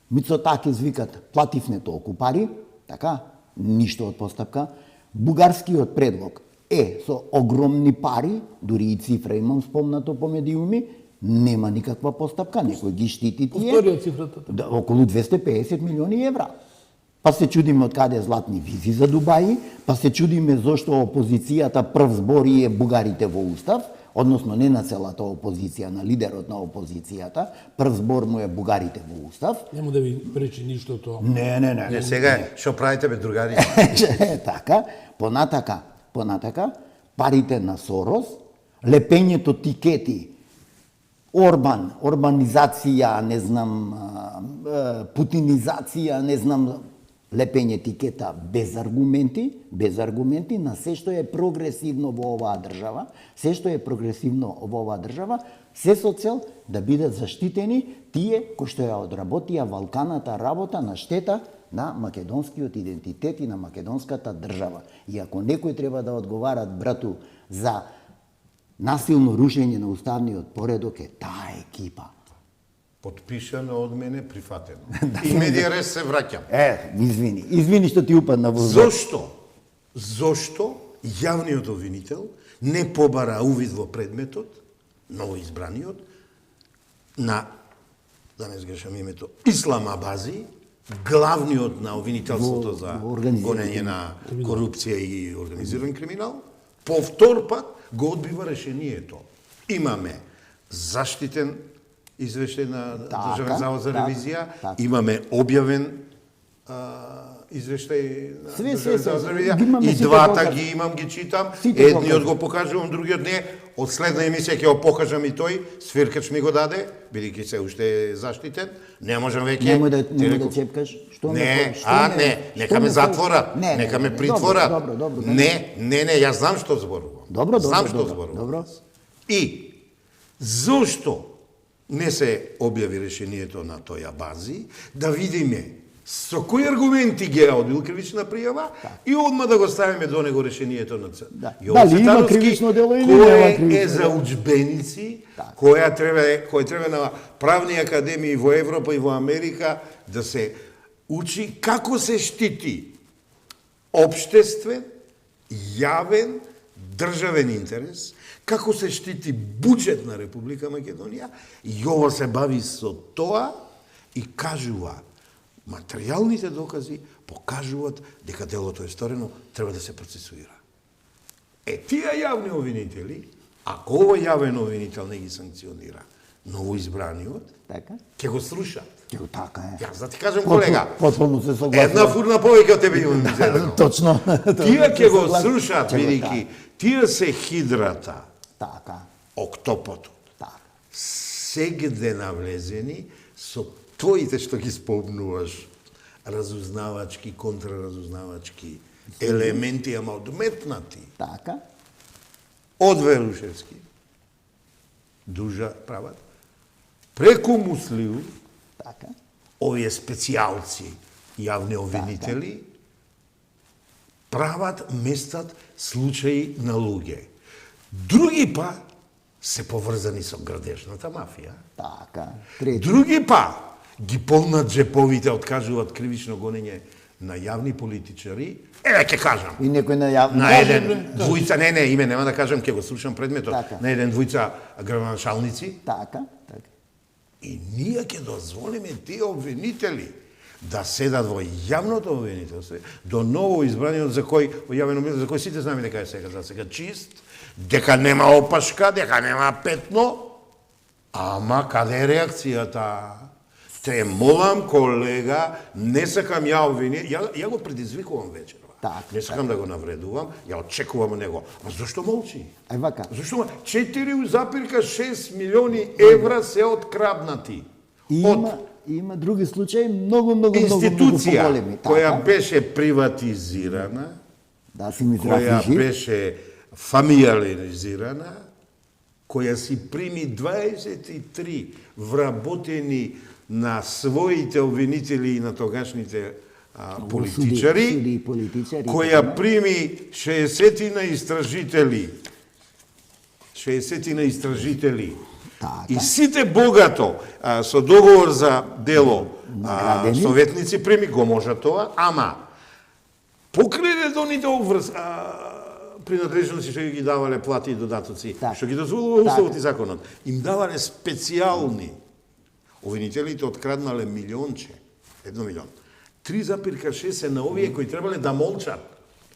Мицотакис викат, плативне толку пари, така, ништо од постапка, бугарскиот предлог е со огромни пари, дури и цифра имам спомнато по медиуми, нема никаква постапка, некој ги штити тие. Повтори цифрата. Да, околу 250 милиони евра. Па се чудиме од каде златни визи за Дубаи, па се чудиме зошто опозицијата прв збори е бугарите во устав, односно не на целата опозиција, на лидерот на опозицијата, прв збор му е бугарите во устав. Нема да ви пречи ништо тоа. Не. Сега, што правите бе другари? Така, понатака, парите на Сорос, лепењето тикети, урбанизација, не знам, путинизација, не знам, лепење тикета без аргументи на се што е прогресивно во оваа држава, се со цел да бидат заштитени тие кои што ја одработија валканата работа на штета на македонскиот идентитет и на македонската држава. И ако некој треба да одговарат, брату, за насилно рушење на уставниот поредок е таа екипа. Подпишано од мене, прифатено. И медиарес се враќам. Извини што ти упадна во Зошто јавниот обвинител не побара увид во предметот, новоизбраниот, на, да не сгрешам името, Ислам Абази, главниот на обвинителството за гонење на корупција и организиран криминал, по втор пат го одбива решението. Имаме заштитен извештај на Државен завод за ревизија, имаме објавен извештај на Државен завод за ревизија, и двата ги имам, ги читам, едниот го покажувам, другиот не, од следна емисија ќе го покажам и тој, Свиркач ми го даде, бидејќи се уште е заштитен, не можам веќе... Нема да чепкаш? Не, нека ме затворат, нека ме притворат. Не, јас знам што зборувам. Знам што зборувам. И, зошто не се објави решението на тоја Бази, да видиме со кои аргументи ги ја одбил кривична пријава и одма да го ставиме до него решението на Јован Цветановски, кој е за учбеници, кој треба на правни академии во Европа и во Америка да се учи како се штити општествен, јавен, државен интерес, како се штити буџет на Република Македонија, и ова се бави со тоа и кажува, материјалните докази покажуваат дека делото е сторено, треба да се процесуира. Тие јавни обвинители, ако овој јавен обвинител не ги санкционира новоизбраниот, Така? ќе го срушат. Така е. Јас да ти кажам, колега, Потполно се согласувам. една фурна повеќе од тебе имам изедено. Точно. Тие ќе го срушат, бидејќи тие се хидрата, Така. октопотот, Така. сегде навлезени со твоите што ги спомнуваш, разузнавачки, контраразузнавачки елементи, ама одметнати Така. од Верушевски, Дужа прават, преку Муслиу, Така. овие специјалци, јавни обвинители, прават, местат случаи на луѓе. Други па се поврзани со градежната мафија. Така. Трети. Други па ги полнат джеповите, откажуваат кривично гонење на јавни политичари. Ќе кажам. И некој на јавно. На еден двојца, не, име нема да кажам, ќе го слушам предметот. Така. На еден двојца градоначалници. Така. Така. И ние ќе дозволиме тие обвинители да седат во јавното обвинителство, до ново избраниот за кој, во јавен обвинител, за кој сите знаеме дека е сега чист, дека нема опашка, дека нема петно, ама каде е реакцијата? Те молам, колега, не сакам ја обвини, ја го предизвикувам вечерва. Так, Не сакам да го навредувам, ја очекувам од него. А зашто молчи? Ај вака. Зашто 4,6 милиони евра се откраднати Има други случаи многу институција поголеми. која беше приватизирана, Да, си ми која здрави беше фамилиаризирана, која си прими 23 вработени на своите обвинители и на тогашните политичари, суди и политичари, која така. прими 60 на истражители, Така. и сите богато со договор за дело Наградени. советници прими, го можа тоа, ама покрај редовните принадлежности што ги давале плати и додатоци, Так. што ги дозволува уставот Так. и законот, им давале специјални. Обвинителите откраднале милионче, 1 милион. 3,6 се на овие кои требале да молчат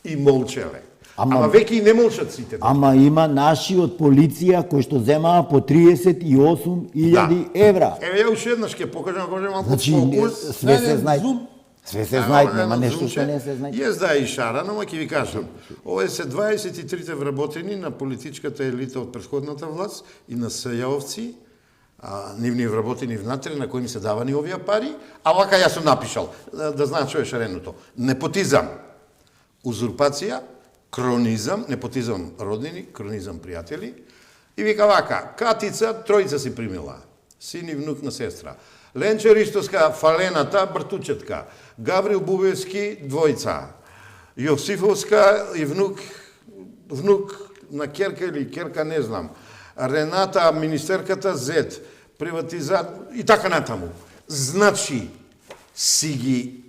и молчеле. Ама веќе и не молчат сите. Ама има наши од полиција кои што земаа по 38.000 евра. Еве ја уште еднаш ќе покажам, ако може малку Значи, фокус. све се знае. Све се знае, нема нешто Зумче, што не се знае. Јес да и шарано, ама ќе ви кажам. Овие се 23 вработени на политичката елита од претходната власт и на СЈОвци, нивни вработени внатре на кои ми се давани овие пари, а вака јас сум напишал, да знаат што е шареното. Непотизам, узурпација, кронизам, непотизам роднини, кронизам пријатели, и вика вака, Катица, тројца си примила, син и внук на сестра. Ленче Ристовска, фалената, бртучетка. Гаврил Бубевски, двојца. Јосифовска и внук на керка или керка, не знам. Рената, министерката, зет. Приватизат и така натаму. Значи, си ги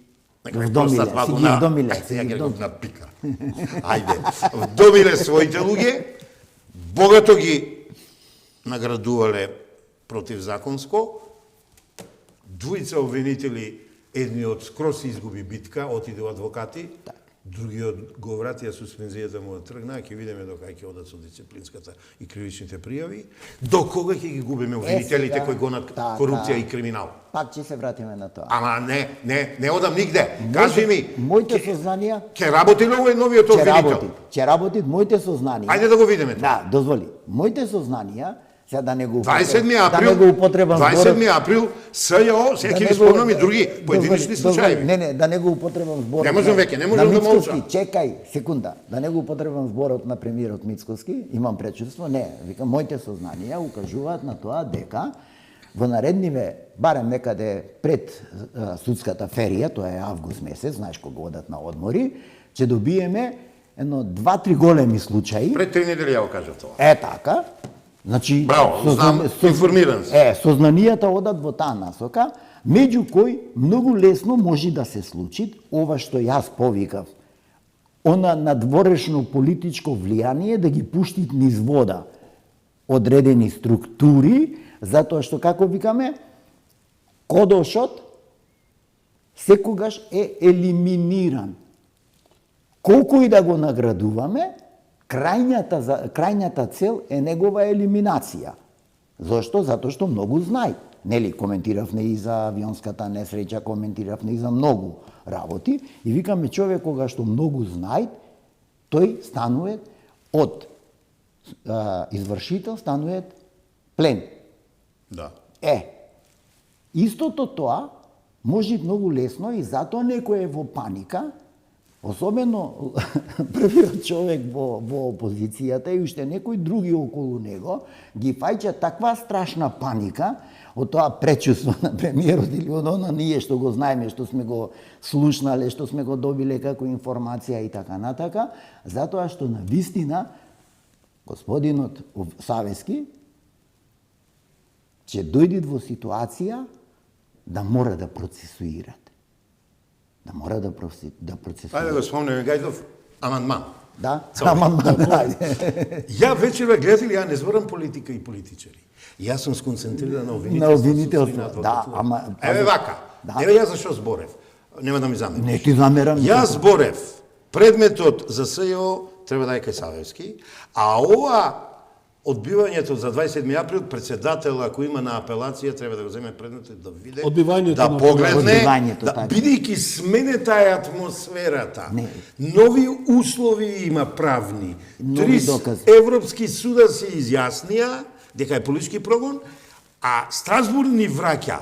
Вдомиле, си ги вдомиле. Ја ги го напика. Ајде. Вдомиле своите луѓе, богато ги наградувале противзаконско, двојца обвинители, едниот скрос изгуби битка, отиде во адвокати, другиот го вратија суспензијата му да тргна, ќе видиме до кај ќе одат со дисциплинската и кривичните пријави, до кога ќе ги губиме обвинителите кои гонат корупција и криминал. Пак ќе се вратиме на тоа. Ама не одам нигде. Кажи ми, Моите сознанија ќе работи ли овој новиот обвинител? ќе работи моите сознанија. Ајде да го видиме тоа. Да, дозволи. Моите сознанија, сега да не го 27 април, да не го употребам 27 април, СЈО, сега ќе ви спомнам и други поединечни случаи. Не, да не го употребам зборот. Не можам веќе, не можам да молчам. Чекај, секунда. Да не го употребам зборот на премиерот Мицковски, имам пречувство. Не, викам, моите сознанија укажуваат на тоа дека во наредниве, барем некаде пред судската ферија, тоа е август месец, знаеш кога одат на одмори, ќе добиеме едно 2-3 големи случаи. Пред 3 недели ја го кажа тоа. Така. Значи, Браво, знам, информиран си. Сознанијата одат во таа насока, меѓу кои многу лесно може да се случи ова што јас повикав. она надворешно политичко влијание да ги пуштит низ вода одредени структури, затоа што, како викаме, кодошот секогаш е елиминиран. Колку и да го наградуваме, крајната цел е негова елиминација. Зошто? Затоа што многу знај. Нели, коментиравме и за авионската несреќа, коментиравме и за многу работи, и викаме човек кога што многу знај, тој станува од извршител, станува плен. Да. Истото тоа може многу лесно и затоа некој е во паника, особено првиот човек во опозицијата и уште некои други околу него, ги фаќа таква страшна паника од тоа пречувство на премиерот или од оно ние што го знаеме, што сме го слушнале, што сме го добиле како информација и така натака, затоа што на вистина господинот Савески ќе дојдат во ситуација да мора да процесуират. Да мора да процесуират. Ајде го спомнеме Гајдов, амандман. Да, амандман. Ја вечера гледали, ја не зборам политика и политичари. Јас сум сконцентриран на обвинителство. Да, ама... Еве вака. Еве јас зашо зборев. Нема да ми замериш. Не ти замерам. Јас зборев. Предметот за СЈО треба да е кај Савевски, а ова одбивањето за 27 април, председател, ако има на апелација, треба да го земе предметот да види, да погледне, бидејќи смене таа атмосферата. Нови услови има правни. 3 европски суда се изјаснија дека е политички прогон, а Страсбург ни враќа,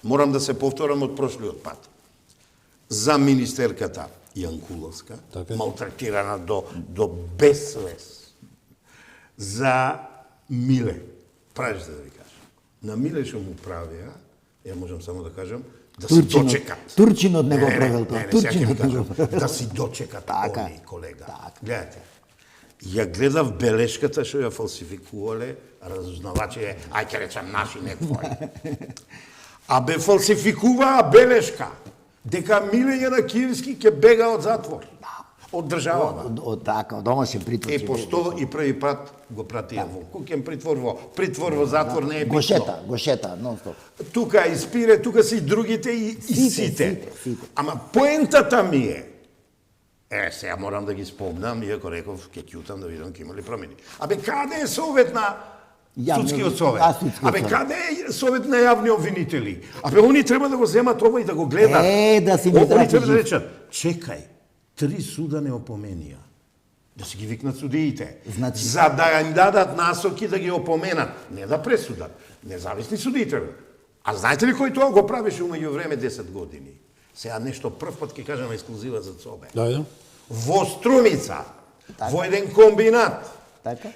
морам да се повторам од прошлиот пат, за министерката Јанкуловска, малтретирана до безсвест, за Миле, правиш да ви кажам. На Миле што му правија, ја можам само да кажам, да си дочекат. Турчинот не го правил тоа. Да си дочекат они, колега. Гледате, ја гледав белешката што ја фалсификувале разузнавачи, ај ќе речам наши, не твои. А бе фалсификуваа белешка дека Миле на Киевски ќе бега од затвор. Од државата. Така, домашен притвор. И и први пат го пратија во куќен притвор, во затвор не е битно. Го шета, нон-стоп. Тука Испире, тука си другите и сите. Ама поентата ми е, сега морам да ги спомнам, иако реков, ќе ќутам да видам ќе има ли промени. Абе, каде е совет на судскиот совет? Абе, каде е совет на јавни обвинители? Абе, они треба да го земат ова и да го гледат. Да си ми Они треба да речат, чекај, 3 суда не опоменија. Да си ги викнат судиите. За да им дадат насоки да ги опоменат. Не да пресудат. Независни судиите. А знаете ли кој тоа го правеше умеѓу време 10 години? Сега нешто прв пат ќе кажам ексклузива за ЦОБЕ. Во Струмица, во еден комбинат,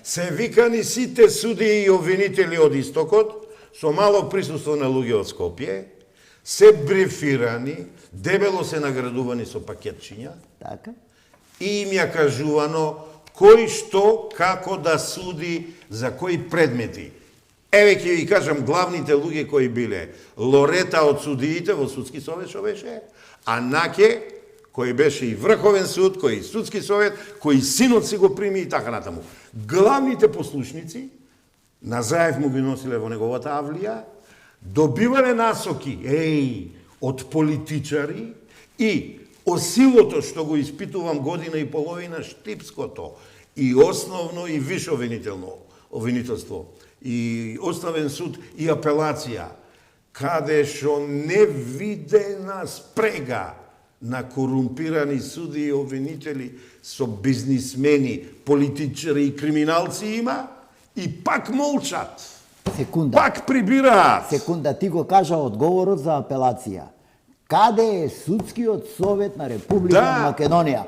се викани сите судии и обвинители од истокот, со мало присуство на луѓе од Скопје, се брифирани, дебело се наградувани со пакетчиња, и им ја кажувано кој што, како да суди, за кои предмети. Еве ќе ви кажам главните луѓе кои биле. Лорета од судиите во судски совет што беше, а Наке, кој беше и Врховен суд, кој и судски совет, кој синот си го прими и така натаму. Главните послушници, Назаев му ги носиле во неговата авлија, добивале насоки, од политичари и осилото што го испитувам година и половина, штипското, и основно и висше обвинителство, и основен суд и апелација, каде што невидена спрега на корумпирани суди и обвинители со бизнисмени, политичари и криминалци има, и пак молчат. Пак прибираат. Секунда, ти го кажа одговорот за апелација. Каде е судскиот совет на Република Македонија?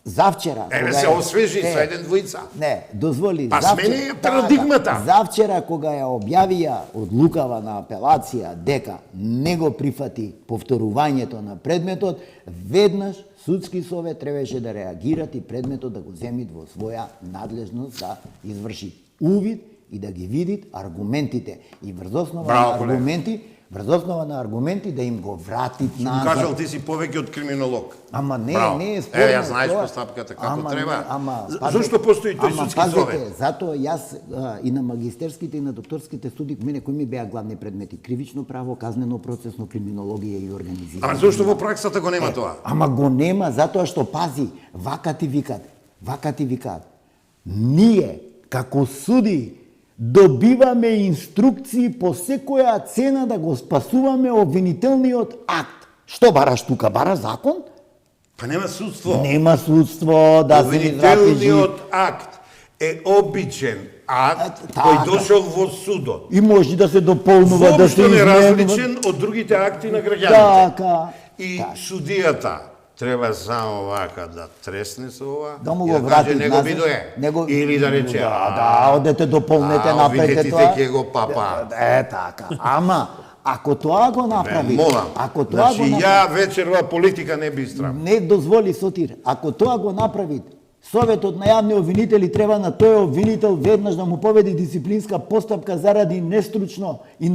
Завчера... Еве се освежи со еден двојца. Не, дозволи. Па смени парадигмата. Завчера кога ја објавија одлукава на апелација дека не го прифати повторувањето на предметот, веднаш судски совет требаше да реагират и предметот да го земит во своја надлежност да изврши увид и да ги видит аргументите. И врз основа на аргументи врз основа на аргументи да им го вратит назад. Кажал ти си повеќе од криминолог. Ама не, Браво. не е спорно. Ја знаеш постапката како треба. Пазите, Зошто постои тој судски совет? Затоа јас и на магистерските и на докторските студии, мене кои ми беа главни предмети? Кривично право, казнено процесно, криминологија и организирање. Ама зошто во праксата го нема тоа? Ама го нема затоа што пази, вака ти викат. Ние како суди добиваме инструкции по секоја цена да го спасуваме обвинителниот акт. Што бараш тука? Бараш закон? Па нема судство. Нема судство да се Обвинителниот акт е обичен акт кој дошол во судот. И може да се дополнува, да се Воопшто не изменува. различен од другите акти на граѓаните. Така. И судијата треба само вака да тресне со ова, Да му и го да врати каже него бидое. Или да рече, одете дополнете, направете видите тоа. ќе го папа. Така. Ама, ако тоа го направи, Молам. ако тоа Значи, го ја вечерва политика не би страм. не дозволи Сотир, ако тоа го направи, Советот на јавни обвинители треба на тој обвинител веднаш да му поведи дисциплинска постапка заради нестручно и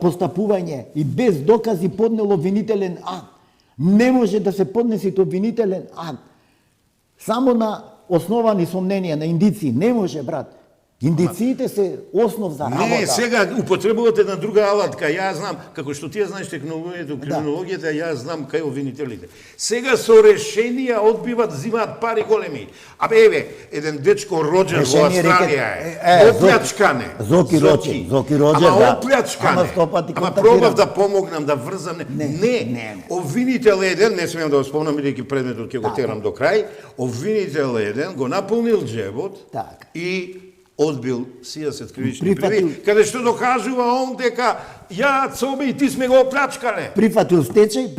постапување и без докази поднел обвинителен акт. Не може да се поднесе обвинителен акт само на основани сомненија, на индици. Не може, брат. Индициите се основ за работа. Не, сега употребувате една друга алатка. Ја знам, како што ти ја знаеш технологијата, криминологијата, ја знам кај обвинителите. Сега со решенија одбиват, зимаат пари големи. Еве, еден дечко роđен во Австралија е, оплячкане. Зоки Роđен, ама да. оплячкане. Ама пробав да помогнам, да врзам. Не. Обвинител еден, не смеам да го спомнам, бидејќи предметот ќе го терам до крај, обвинител еден го наполнил джебот и одбил 60 кривични пријави, каде што докажува он дека ја Цобе и ти сме го оплячкале. Прифатил стечај,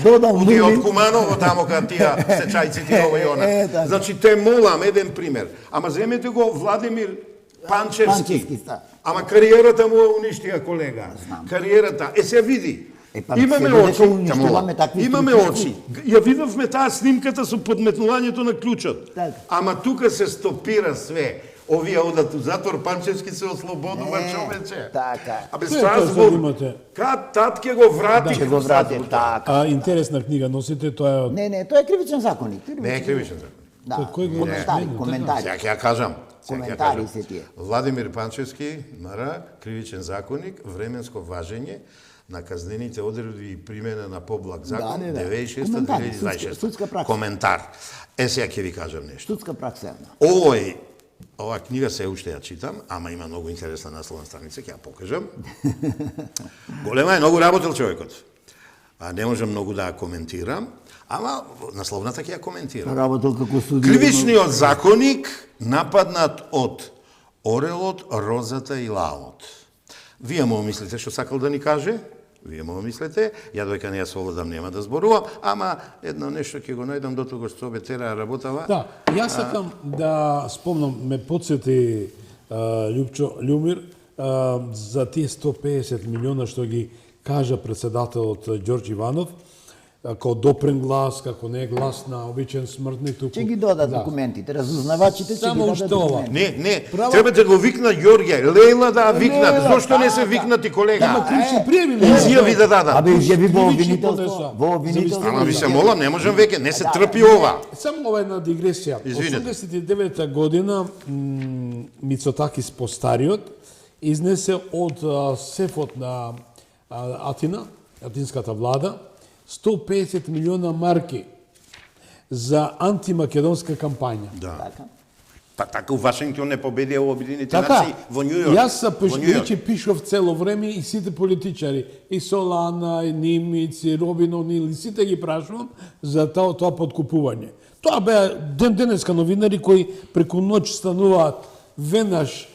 додал нули. Уди од Куманово тамо кај тие стечајците ова и она. Значи те молам еден пример. Ама земете го Владимир Панчевски. Ама кариерата му уништија колега. Кариерата се види. Имаме очи, имаме очи. Ја видовме таа снимката со подметнувањето на клучот. Ама тука се стопира све. Овие одат у затвор, Панчевски се ослободува, човече. Абе Страсбург, тат ќе го врати. Ќе го врати, така. Интересна книга носите, тоа е од... Не, тоа е кривичен законник. Не е кривичен законник. Коментари. Сега ќе ја кажам. Коментари се тие. Владимир Панчевски, МР, кривичен законник, временско важење на казнените одредби и примена на поблаг закон 96-2026. Коментар. Сега ќе ви кажам нешто. Судска пракса. Ова книга се уште ја читам, ама има многу интересна насловна страница, ќе ја покажам. Голема е, многу работел човекот. Не можам многу да ја коментирам, ама насловната ќе ја коментирам. Работел како судија. Кривичниот законник нападнат од орелот, розата и лавот. Вие му мислите што сакал да ни каже? Вие му мислите, ја дојка не ја слободам нема да зборувам, ама едно нешто ќе го најдам до тогаш што бе тера работава. Да, јас сакам да спомнам, ме подсети Љумир за тие 150 милиона што ги кажа председателот Ѓорѓ Иванов, како допрен глас, како не е глас на обичен смртник туку. Ќе ги додат документите, разузнавачите ќе ги додат документи. Не, треба да го викнат Ѓорѓе, Лејла да викнат, зошто не се викнати колега? Ама кривични пријави изјави да дадат. Абе изјави во обвинителство, Ама ви се молам, не можам веќе, не се трпи ова. Само ова една дигресија. 89 година Мицотакис постариот изнесе од сефот на Атина, атинската влада, 150 милиона марки за антимакедонска кампања. Да. Така у Вашингтон не победија Обединените нации во Њу Јорк. Јас вече пишав цело време и сите политичари, и Солана, и Нимиц, и Робин Онил, и сите ги прашувам за тоа подкупување. Тоа беа денеска новинари кои преку ноќ стануваат веднаш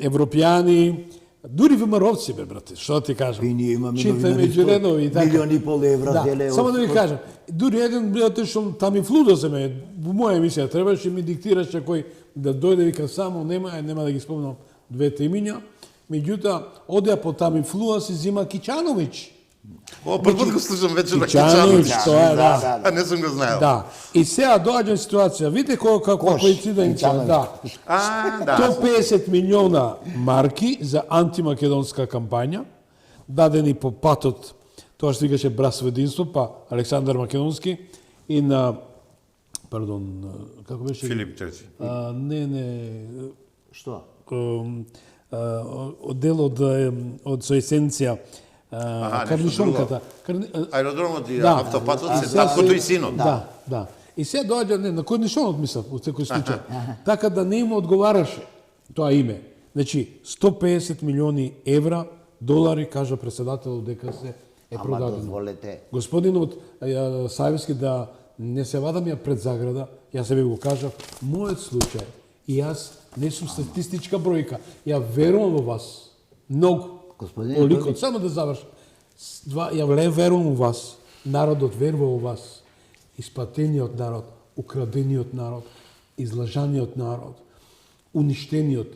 европјани, дури ВМРО-вци, бе, брате, што ти кажам? И ние имаме читай меѓу редови и така. Милиони и пол евра деле. Само да ви кажам, дури еден брате што тамифлу се ме, во моја емисија требаше ми диктираше кој да дојде, вика само нема да ги спомнам двете имиња. Меѓутоа, одеа по тамифлуа си зима Кичановиќ. првпат го слушам вече на Кичановиќ, Кичановиќ. тоа е, да. А не сум го знаел. Да. И сега доаѓа ситуација, видите како коинциденција, да. Да. 150 милиона марки за антимакедонска кампања, дадени по патот, тоа што викаше Братство единство, па Александар Македонски и на, пардон, како беше? Филип Трети. Не, Што? дел од Соесенција, Карнишонката. Аеродромот и Да. автопатот А се сега таткото и синот. Да. И се доаѓа на Корнишонот, мислам, во секој случај. Така да не им одговараше тоа име. Значи, 150 милиони евра, долари, кажа председателот дека се Ама продадено. дозволете. Господинот Саевски, да не се вадам ја пред заграда, јас себе го кажав, мојот случај, и јас не сум статистичка бројка, ја верувам во вас. Многу. Господине Толико, само да завршам. Ја верувам во вас. Народот верува во вас. Исплатениот народ, украдениот народ, излажаниот народ, уништениот,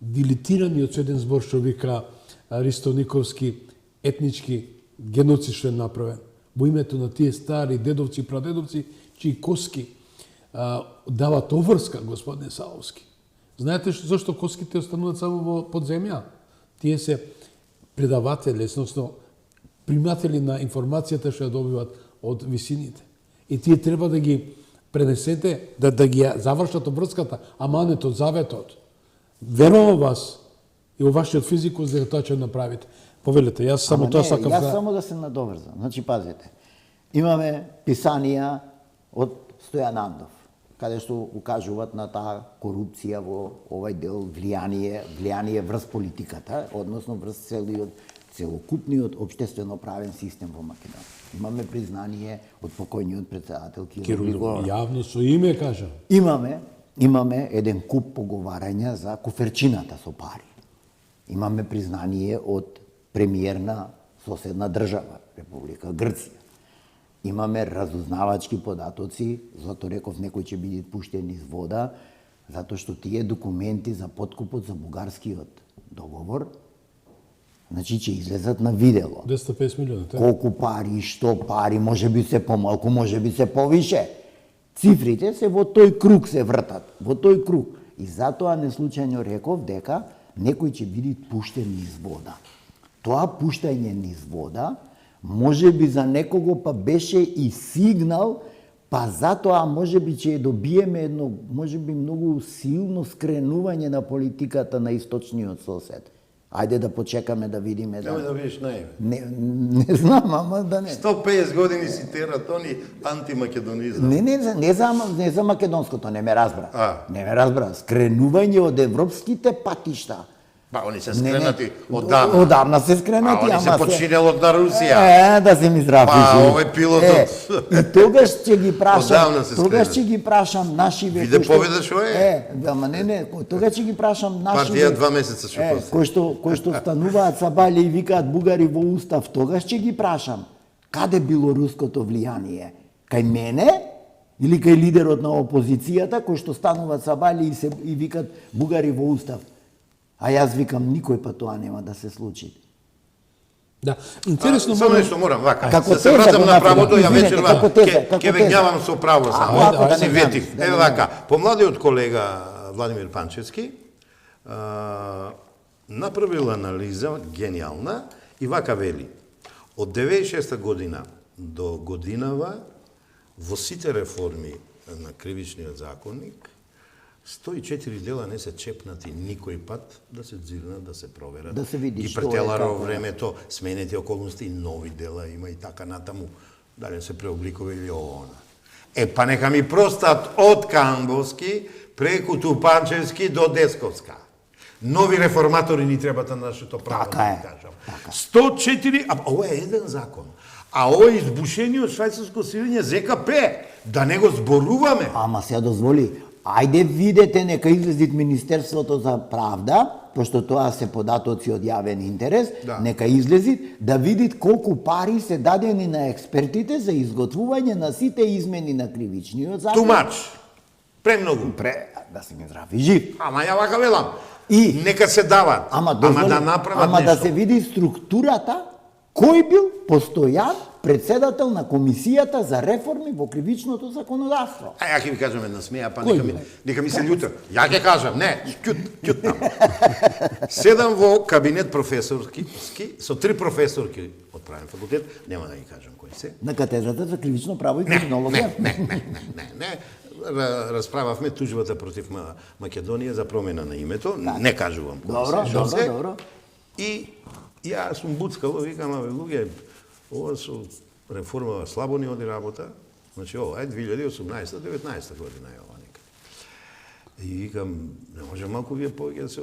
дилитираниот со еден збор што вика Ристо Никовски, етнички геноцид што е направен. Во името на тие стари дедовци и прадедовци, чии коски дават оврска, господине Саовски. Знаете зашто коските остануваат само во подземја? Тие се предаватели, односно приматели на информацијата што ја добиваат од висините. И тие треба да ги пренесете, да ги завршат обврската, аманетот, заветот. Верувам во вас и во вашиот физикус дека тоа ќе направите. Повелете, јас само тоа сакам Јас да... само да се надоврзам. Значи, пазите. Имаме писанија од Стојан Андов, каде што укажуваат на таа корупција во овај дел, влијание врз политиката, односно врз целокупниот општествено-правен систем во Македонија. Имаме признание од покојниот председател Киро Григоров. Јавно со име кажам. Имаме еден куп поговарања за куферчината со пари. Имаме признание од премиер на соседна држава, Република Грција. Имаме разузнавачки податоци, затоа реков некои ќе бидат пуштени из вода, затоа што тие документи за подкупот за бугарскиот договор, значи ќе излезат на видело. 250 милиона. Колку пари, што пари, може би се помалку, може би се повише. Цифрите се во тој круг се вртат, во тој круг. И затоа неслучајно реков дека некој ќе биде пуштен низ вода. Тоа пуштање низ вода може би за некого па беше и сигнал, па затоа може би ќе добиеме едно, може би многу силно скренување на политиката на источниот сосед. Ајде да почекаме да видиме. Нема да видиш наиме. Не знам, ама да не. 150 години си терат они антимакедонизам. Не за македонското, не ме разбра. Не ме разбра. Скренување од европските патишта. Па, они се скренати оддавна. Оддавна се скренати, они се подчинелот на Русија. Да се ми здрави. Па, овој пилотот. И тогаш ќе ги прашам, тогаш ќе ги прашам наши веќе. Виде победа што е. Ама не, тогаш ќе ги прашам наши. Партија 2 месеца што после. Кои што стануваат са бали и викаат бугари во устав, тогаш ќе ги прашам. Каде било руското влијание? Кај мене? Или кај лидерот на опозицијата, кои што стануваат са бали и викаат бугари во устав? А јас викам, никој па тоа нема да се случи. Да, интересно само нешто морам, вака. Како да се вратам на правото, ја вечерва како ќе ве гнјавам со право само. да Си не ветив. знам, Еве вака, помладиот колега Владимир Панчевски направил анализа гениална и вака вели. Од 96 година до годинава во сите реформи на кривичниот законник 104 дела не се чепнати никој пат да се дзирнат, да се проверат. Да се види ги што е, претелара како во времето, сменети околности и нови дела има и така натаму. Дали се преобликува или она. Па нека ми простат од Камбовски преку Тупанчевски до Десковска. Нови реформатори ни требат на нашето право, така да е. кажам. 104, а ова е еден закон. А ова е избушениот швајцарско силење ЗКП, да не го зборуваме. Ама се дозволи. Ајде видете, нека излезит Министерството за правда, пошто тоа се податоци од јавен интерес, нека излезит да видит колку пари се дадени на експертите за изготвување на сите измени на кривичниот закон. Тумач. Премногу. Да се ми здрави жив. Ама ја вака велам. И нека се дават. Ама да направат ама нешто. да се види структурата кој бил постојан председател на комисијата за реформи во кривичното законодавство. А ја ќе ви кажам една смеја, па нека ми се љута. Ја ќе кажам, не, ќут таму. Седам во кабинет професорски со 3 професорки од правен факултет, нема да ги кажам кои се. На катедрата за кривично право и криминологија. Не. Расправавме тужбата против Македонија за промена на името, не кажувам кои се. Добро. И ја сум буцкало, викам, аве луѓе, ова со реформава слабо ни оди работа. Значи, ова е 2018-19 година е ова некаде. И викам, не може малку вие повеќе да се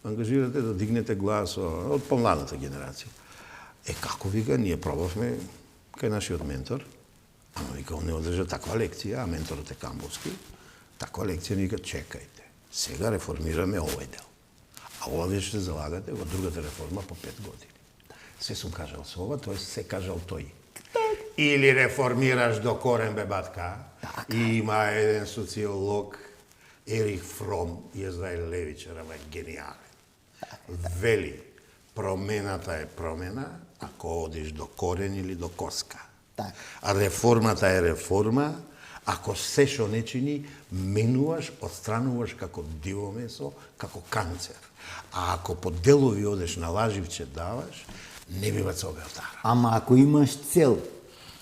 ангажирате да дигнете глас од помладата генерација. Како вика, ние пробавме кај нашиот ментор, ама вика, он не одржа таква лекција, а менторот е Камбовски. Таква лекција ни вика, чекајте, сега реформираме овој дел. А ова вие ще залагате во другата реформа по 5 години. Се сум кажал со ова, тоест се кажал тој. Или реформираш до корен, бе батка. И има еден социолог, Ерих Фром, Израел Левичар, ама е гениален. Вели, промената е промена, ако одиш до корен или до коска. А реформата е реформа, ако се што не чини, менуваш, отстрануваш како диво месо, како канцер. А ако по делови одеш на лаживче даваш, не бива се обелтара. Ама ако имаш цел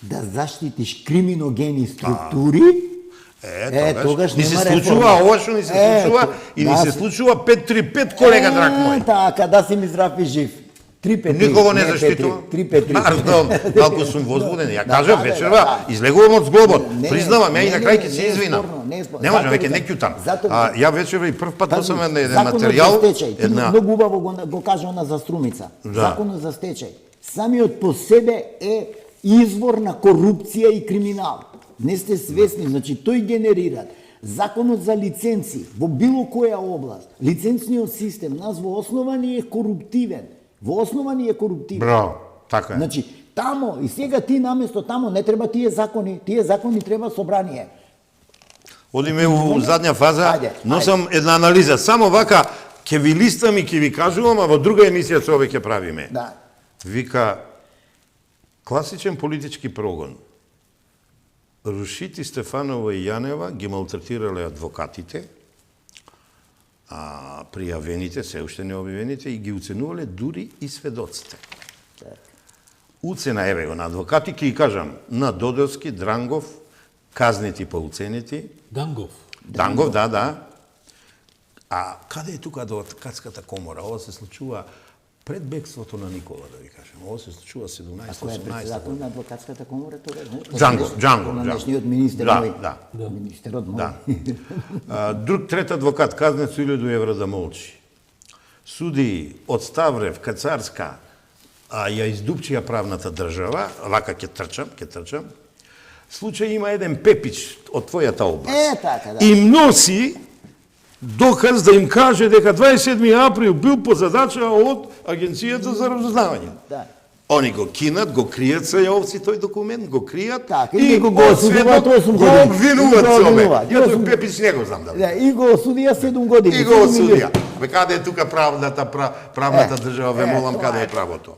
да заштитиш криминогени структури, тогаш ни се нема случува реформа. ова што ни се случува и ни се случува 5-3-5, колега драг мој. Така, да си ми здрав и жив. 3-5-3. Никого не заштитувам. 3-5-3. Пардон, малку сум возбуден. Ја кажав вечерва, излегувам од зглобот. Признавам, ја и на крај ќе се извинам. Не може, веќе не ќутам. Ја вечерва и прв пат досам на еден материјал. Ти многу убаво го кажа она за Струмица. Законот за стечај. Самиот по себе е извор на корупција и криминал. Не сте свесни, значи тој генерира. Законот за лиценци во било која област, лиценцниот систем нас во основа ни е коруптивен. Во основа ни е коруптивен. Браво, така е. Значи, тамо, и сега ти наместо тамо не треба тие закони треба собрание. Одиме во задња фаза, носам една анализа. Само вака, ќе ви листам и ќе ви кажувам, а во друга емисија со ове ќе правиме. Да. Вика, класичен политички прогон. Рушити, Стефанова и Јанева ги малтретирале адвокатите, пријавените, се уште необјавените, и ги уценувале дури и сведоците. Уцена, еве го, на адвокати, ќе ги кажам, на Додовски, Дрангов, казнети па уценети. Дангов, да. А каде е тука адвокатската комора? Ова се случува пред бегството на Никола, да ви кажем. Ова се случува 17-18 година. Председател на адвокатската комора тогаш? Джанго. Намешниот министер мој. Министерот мој. Друг трет адвокат казнет со 1000 евра да молчи. Суди од Ставрев, Кацарска, ја издупчија правната држава, вака ќе трчам. Случај има еден Пепич од твојата област. Така, да. Им носи доказ да им каже дека 27 април бил по задача од Агенцијата за разузнавање. Да. Они го кинат, го кријат се јовци тој документ, го кријат така, и го осведок го обвинуваат себе. Ја тој Пепич не го знам да. Да, и го осудија 7 години. И го осудија. Бе каде е тука правната држава, ве молам каде е правото.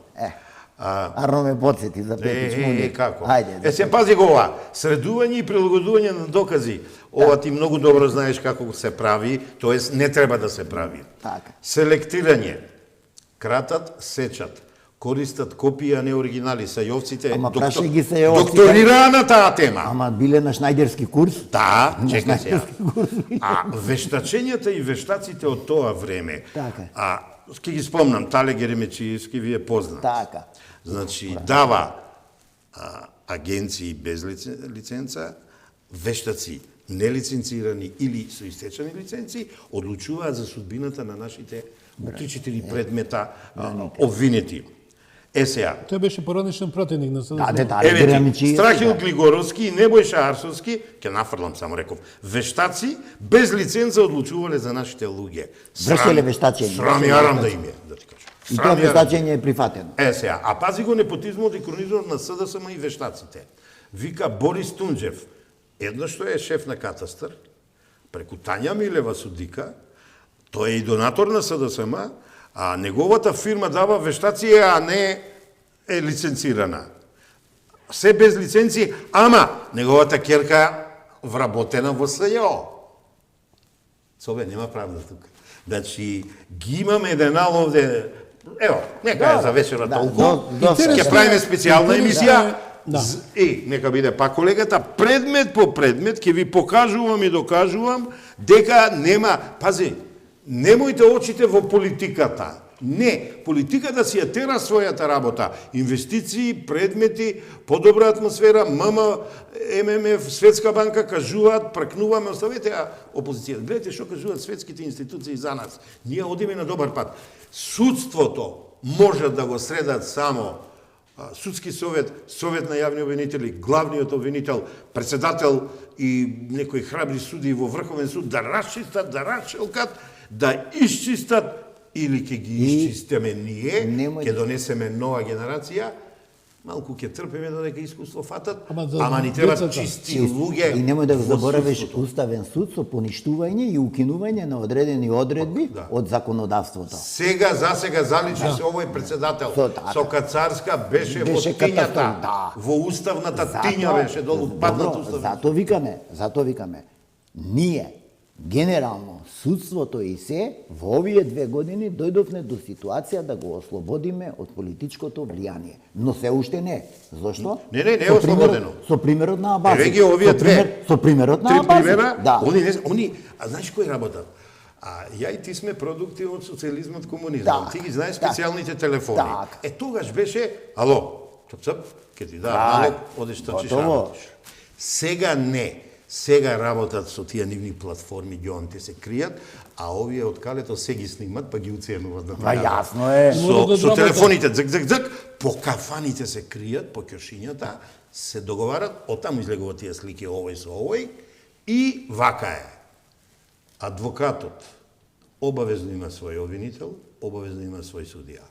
Арно ме подсети за Пепич. Како? Ајде. Се пази го ова. Средување и прилагодување на докази. Ова ти многу добро знаеш како се прави, тоест не треба да се прави. Така. Селектирање. Кратат, сечат. Користат копија, не оригинали, са јовците. Ама прашај ги се јовците. Докторира на таа тема. Ама биле на шнајдерски курс? Да, чекај се. А вештачењата и вештаците од тоа време. Така. Ке ги спомнам, Тале Геремечиевски ви е познат. Така. Значи, дава агенции без лиценца, вештаци нелиценцирани или со истечени лиценци, одлучуваат за судбината на нашите 3-4 предмета обвинети. Сега. Тој беше поранешен пратеник на Еве, Страхил Глигоровски и Небојша Арсовски, ќе нафрлам само реков, вештаци без лиценца одлучувале за нашите луѓе. Вршеле вештачење. Срам јарам да им е, да ти кажам. И тоа вештачење е прифатено. Сега, а пази го непотизмот и кронизмот на СДСМ и вештаците. Вика Борис Тунџев, едно што е шеф на катастар, преку Тања Милева судика, тој е и донатор на СДСМ, а неговата фирма дава вештација, а не е лиценцирана. Се без лиценци, ама неговата ќерка вработена во СЈО. Собе, нема правда тука. Значи, ги имаме еден овде, ево, нека е за вечера толку, ќе правиме специјална емисија, нека биде пак колегата, предмет по предмет, ќе ви покажувам и докажувам дека нема, пази, немојте очите во политиката. Не, политиката си ја тера својата работа. Инвестиции, предмети, подобра атмосфера, ММФ, Светска банка кажуваат, пракнуваме, оставете опозицијата. Гледате што кажуваат светските институции за нас. Ние одиме на добар пат. Судството може да го средат само судски совет, совет на јавни обвинители, главниот обвинител, председател и некои храбри суди во Врховен суд да расчистат, да расчелкат, да исчистат, или ќе ги исчистиме ние, ќе донесеме нова генерација, малку ќе трпиме додека искуство фатат, ама ни треба чисти луѓе. И немој да го заборавиш Уставен суд со поништување и укинување на одредени одредби од законодавството. Сега заличи се овој председател. Со Кацарска беше во тињата. Во уставната тиња беше долу паднат уставен. Зато викаме, ние генерално судството и се во овие 2 години дојдовме до ситуација да го ослободиме од политичкото влијание. Но се уште не. Зошто? Не е ослободено. Со примерот на Абази. Еве овие две. Со примерот на Абази. Да. Они, знаеш кој работат? Ја и ти сме продукти од социјализмот, комунизмот. Ти ги знаеш специјалните телефони. Тогаш беше, ало, цап, ке ти дадам налог, одиш точиш работиш. Сега не. Сега работат со тие нивни платформи, геонти се кријат, а овие од калето се ги снимат, па ги уценуваат да прават. Јасно е. Со телефоните, дзк, по кафаните се кријат, по ќошињата, се договарат, оттаму излегуваат тие слики овој со овој, и вака е. Адвокатот обавезно има свој обвинител, обавезно има свој судија.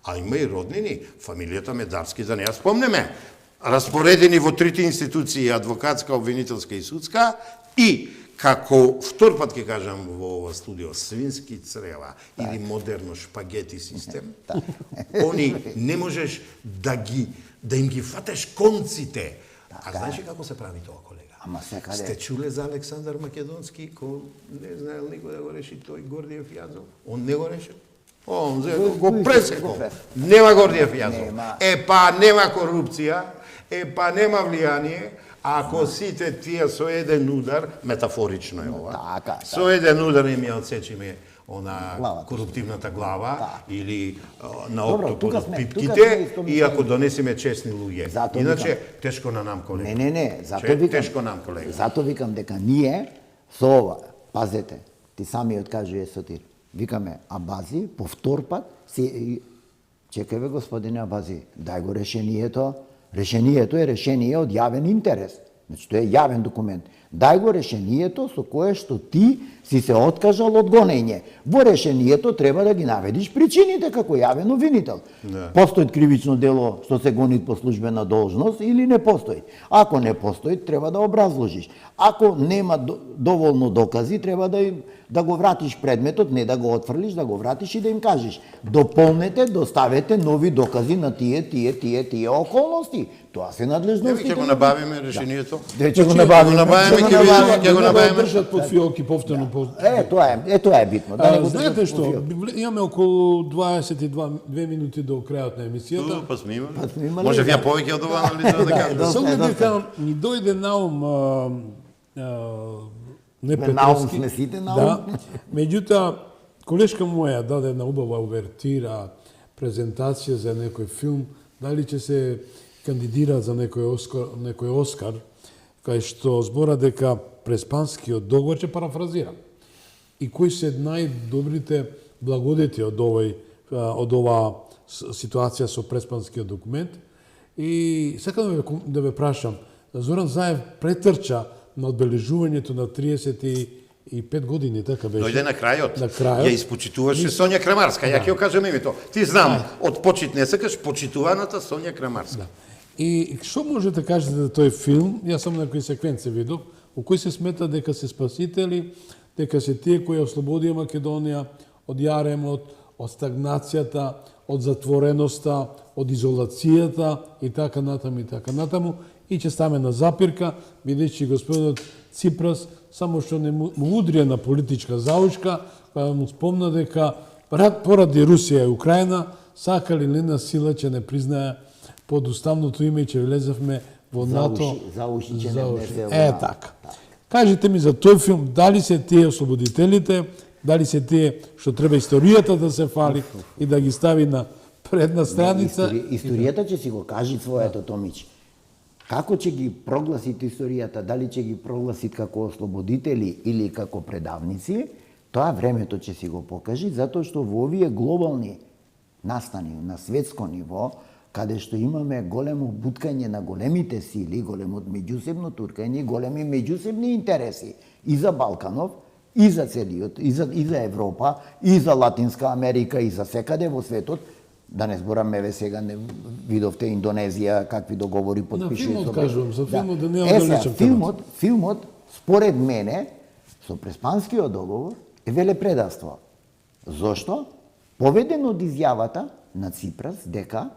А има и роднини, фамилијата Медарски, да не ја спомнеме, распоредени во 3 институции, адвокатска, обвинителска и судска, и како втор пат ќе кажам во ова студио, свински црева или модерно шпагети систем, они не можеш да им ги фатеш конците. А знаеш како се прави тоа, колега? Сте чуле за Александар Македонски, кој не знаел никој да го реши тој Гордиев јазов? Он не го решил? Он го пресекол. Нема Гордиев јазов. Нема корупција, нема влијание, ако сите тие со еден удар, метафорично е ова, со еден удар им ја отсечиме коруптивната глава или на октопод од пипките, и ако донесиме честни луѓе. Иначе, тешко на нам, колега. Не, тешко нам, колега. Зато викам дека ние со ова, пазете, ти самиот кажи Сотир, викаме Абази, по втор пат, чекај бе господине Абази, дај го решението. Решението е решение од јавен интерес. Значи, тоа е јавен документ. Дај го решението со кое што ти си се откажал од гонење. Во решението треба да ги наведиш причините како јавен обвинител. Постои кривично дело што се гони по службена должност или не постои. Ако не постои, треба да образложиш. Ако нема доволно докази, треба да го вратиш предметот, не да го отфрлиш, да го вратиш и да им кажеш: дополнете, доставете нови докази на тие околности. Тоа се надлежности. Ќе го набавиме решението. Ќе го набавиме. Ќе го набавиме. Држат под фиоки повторно. Тоа е битно. Знаете што, имаме околу 22 минути до крајот на емисијата. Па сме имали. Може вие повеќе од ова, нали, да кажете? Со дека ни дојде наум не Петровски. Сме сите наум. Меѓутоа, колешка моја даде една убава увертира, презентација за некој филм, дали ќе се кандидира за некој Оскар, кај што збора дека Преспанскиот договор, ќе парафразирам, и кои се најдобрите благодети од оваа ситуација со Преспанскиот документ. И сакам да ве прашам, Зоран Заев претрча на одбележувањето на 35 години, така беше. Дојде на крајот. Ја испочитуваше Сонја Крамарска. Ја ќе ја кажам името. Ти знам, од почит не сакаш, почитуваната Сонја Крамарска. И што можете да кажете за тој филм? Јас само некои секвенци видов, у кои се смета дека се спасители, дека се тие кои ослободија Македонија од јаремот, од стагнацијата, од затвореноста, од изолацијата и така натаму, и ќе стаме на запирка, бидејќи господинот Ципрас само што не му удрија на политичка заушка, кога му спомна дека поради Русија и Украина сакали ли на сила ќе не признае под уставното име и ќе влезевме во НАТО. За уши ќе не внесе. Така. Кажете ми за тој филм, дали се тие ослободителите, дали се тие што треба историјата да се фали и да ги стави на предна страница. Историјата ќе си го кажи своето, Томич. Како ќе ги прогласите историјата, дали ќе ги прогласите како ослободители или како предавници, тоа времето ќе си го покажи, затоа што во овие глобални настани на светско ниво, каде што имаме големо буткање на големите сили, големо меѓусебно туркање, големи меѓусебни интереси и за Балканов, и за целиот, и за Европа, и за Латинска Америка, и за секаде во светот. Да не збораме, еве сега не видовте Индонезија какви договори потпишува. На филмот кажувам, за филмот да не оддалечам темата. Филмот, според мене, со Преспанскиот договор е велепредавство. Зошто? Поведен од изјавата на Ципрас дека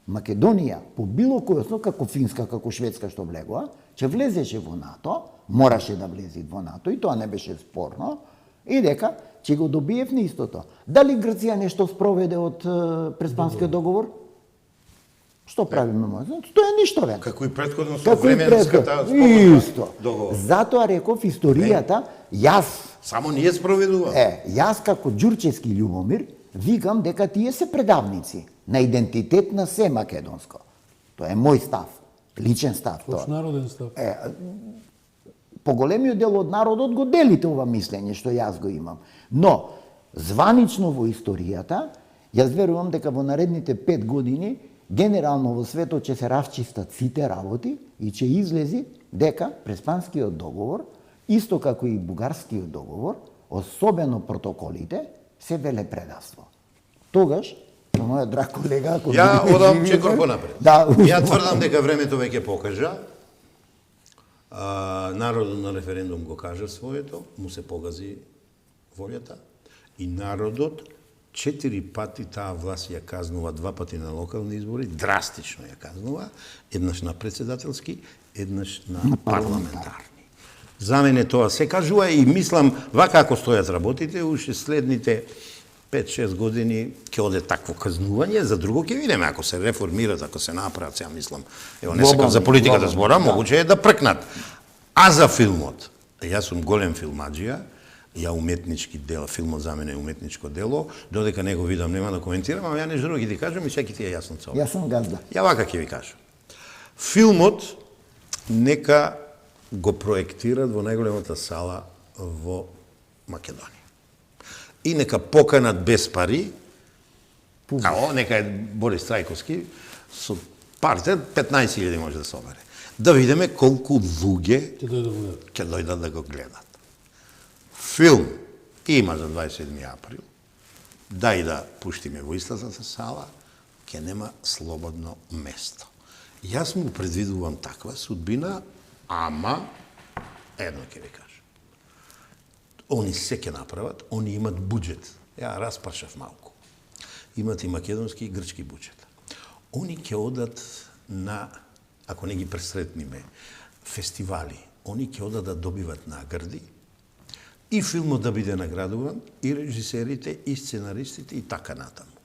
Македонија по било кој основ, како Финска, како Шведска што влегоа, ќе влезеше во НАТО, мораше да влезе во НАТО и тоа не беше спорно, и дека ќе го добиевме истото. Дали Грција нешто спроведе од Преспанскиот договор? Што правиме може? Тоа е ништо вен. Како и претходно со временската Исто. договор. Затоа реков историјата, јас Само ние спроведуваме. јас како Ѓурчевски Љубомир викам дека тие се предавници на идентитет на се македонско. Тоа е мој став, личен став тоа. Народен став. Поголемиот дел од народот го делите ова мислење што јас го имам. Но званично во историјата, јас верувам дека во наредните 5 години генерално во светот ќе се расчистат сите работи и ќе излези дека Преспанскиот договор, исто како и Бугарскиот договор, особено протоколите, се велепредавство. Тогаш, мојот драг колега, ако Ја видите одам живи, чекор понапред. Да, Ја тврдам дека времето веќе покажа. Народот на референдум го кажа своето, му се погази волјата и народот 4 пати таа власт ја казнува, 2 пати на локални избори, драстично ја казнува, еднаш на председателски, еднаш на парламентарни. За мене тоа се кажува и мислам, вака ако стојат работите, уште следните 5-6 години ќе оде такво казнување, за друго ќе видиме, ако се реформират, ако се направат, сега мислам, ево не сакам за политиката зборам, могуче е да пркнат. А за филмот, јас сум голем филмаџија, ја уметнички дел, филмот за мене е уметничко дело, додека не го видам нема да коментирам, ама ја нешто друго ќе ти кажам и секи ти е јасно цело. Јас сум газда. Ја вака ќе ви кажам. Филмот нека го проектират во најголемата сала во Македонија. И нека поканат без пари, нека е Борис Трајковски, со парите 15.000 може да собере. Да видиме колку луѓе ќе дојдат да го гледат. Филм има за 27. април, дај да пуштиме во истата сала, ќе нема слободно место. Јас му предвидувам таква судбина, ама едно ќе ви кажам. Они се ќе направат, они имат буџет. Ја распашав малку. Имат и македонски и грчки буџет. Они ќе одат на, ако не ги пресретниме, фестивали. Они ќе одат да добиват награди и филмот да биде наградуван, и режисерите, и сценаристите, и така натаму.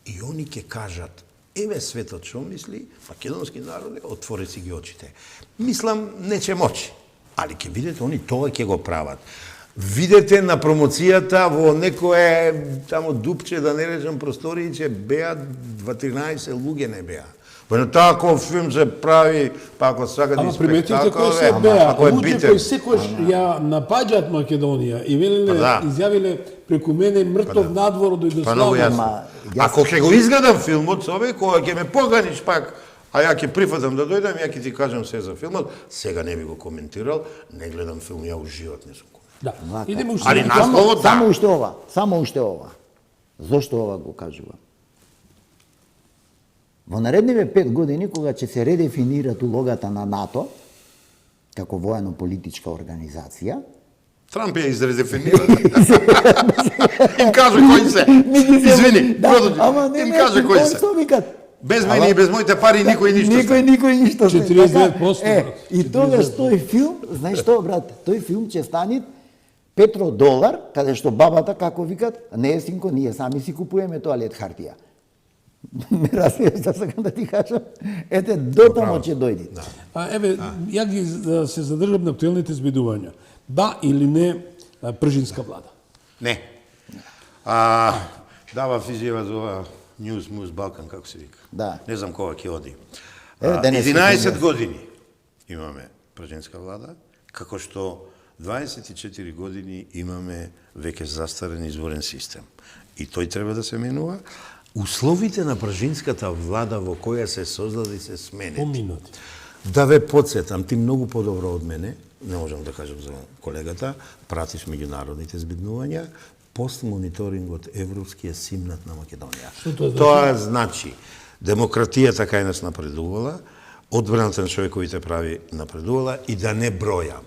И они ќе кажат, еве светот што мисли, македонски народи, отвори си ги очите. Мислам, не ќе мочи, али ќе видите, они тоа ќе го прават. Видете на промоцијата во некое тамо дупче, да не речем простории, че беа 2-13 луѓе не беа. Па тако филм се прави, па ако сака да приметите спектакл, кои се беа, ако е луѓе битен. кои секојаш ја напаѓаат Македонија и велеле, изјавиле преку мене мртов надвор до Па многу Југославија. јасно. Ако ќе го изгледам филмот со овој, кога ќе ме поканиш пак, а ја ќе прифатам да дојдам, ја ќе ти кажам се за филмот, сега не би го коментирал, не гледам филм, ја у живот не сум. Да. Идеме уште. Али насловот да. Само уште ова. Зошто ова го кажувам? Во наредниве 5 години, кога ќе се редефинират улогата на НАТО, како воено-политичка организација, Трамп ја изредефинира. Им кажа кои се. Извини, продолжи. Им кажа кои се. Без мене и без моите пари никој ништо. Никој ништо. 49%. И тогаш тој филм, знаеш што брат, тој филм ќе стане $5, каде што бабата како викат, не е синко, ние сами си купуваме тоалет хартија. Ме разбираш што сакам да ти кажам? Ете, дотамо ќе дојде. Еве, ја ги се задржам на актуелните збидувања. Да или не пржинска влада? Не. Дава изјава за ова News Moose Balkan, како се вика. Да. Не знам кога ќе оди. денес 11 години имаме пржинска влада, како што 24 години имаме веќе застарен изворен систем. И тој треба да се менува. Условите на пржинската влада во која се создаде се сменети. Поминати. Да ве подсетам, ти многу подобро од мене, не можам да кажам за колегата, пратиш меѓународните збиднувања, постмониторингот европскиот симнат на Македонија. Тоа значи демократијата кај нас напредувала, одбраната на човековите прави напредувала и да не бројам.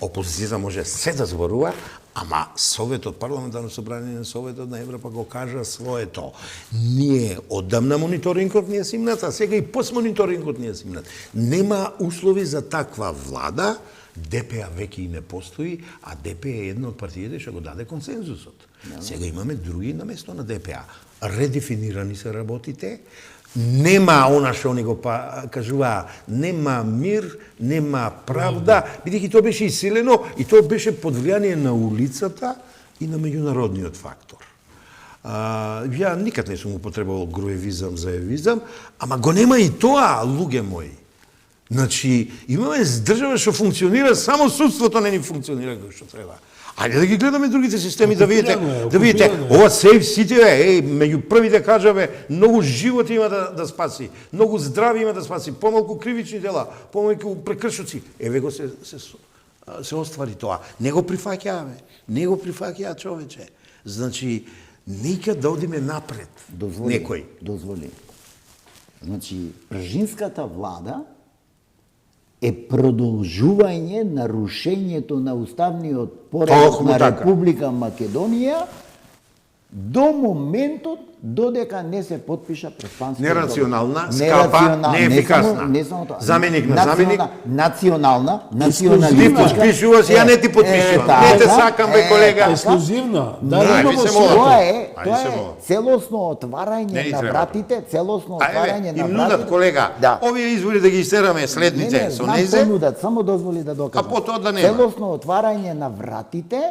Опозицијата може се да зборува, ама Советот, парламентарно собрание на Советот на Европа го кажа своето. Ние одамна мониторингот не е симнат, а сега и постмониторингот не е симнат. Нема услови за таква влада, ДПА веќе и не постои, а ДПА е една од партиите што го даде консензусот. Сега имаме други на место на ДПА. Редефинирани се работите, нема она што они го кажуваа, нема мир, нема правда, бидејќи тоа беше исилено и тоа беше под влијание на улицата и на меѓународниот фактор. Ја никад не сум употребувал груевизам за евизам, ама го нема и тоа, луѓе мои. Значи, имаме држава што функционира, само судството не ни функционира како што треба. Ајде да ги гледаме другите системи, да видите, ова Safe City, меѓу првите кажаве, многу животи има да спаси, многу здрави има да спаси, помалку кривични дела, помалку прекршоци. Еве го се оствари тоа. Не го прифаќаа човече. Значи, нека да одиме напред. Некој. Дозволи. Значи, пржинската влада е продолжување на рушењето на уставниот поредок на Република Македонија до моментот додека не се потпиша Преспанскиот договор. Нерационална, скапа, неефикасна. Не само тоа. Заменик на заменик. Национална, Ти националистичка. подпишуваш, ја не ти подпишувам. Не те сакам, бе, колега. Ексклузивна. Тоа е целосно отварање на вратите, целосно отварање на им нудат, колега. Овие избори да ги истераме следните со незе. Само дозволи да докажам. А потоа да нема. Целосно отварање на вратите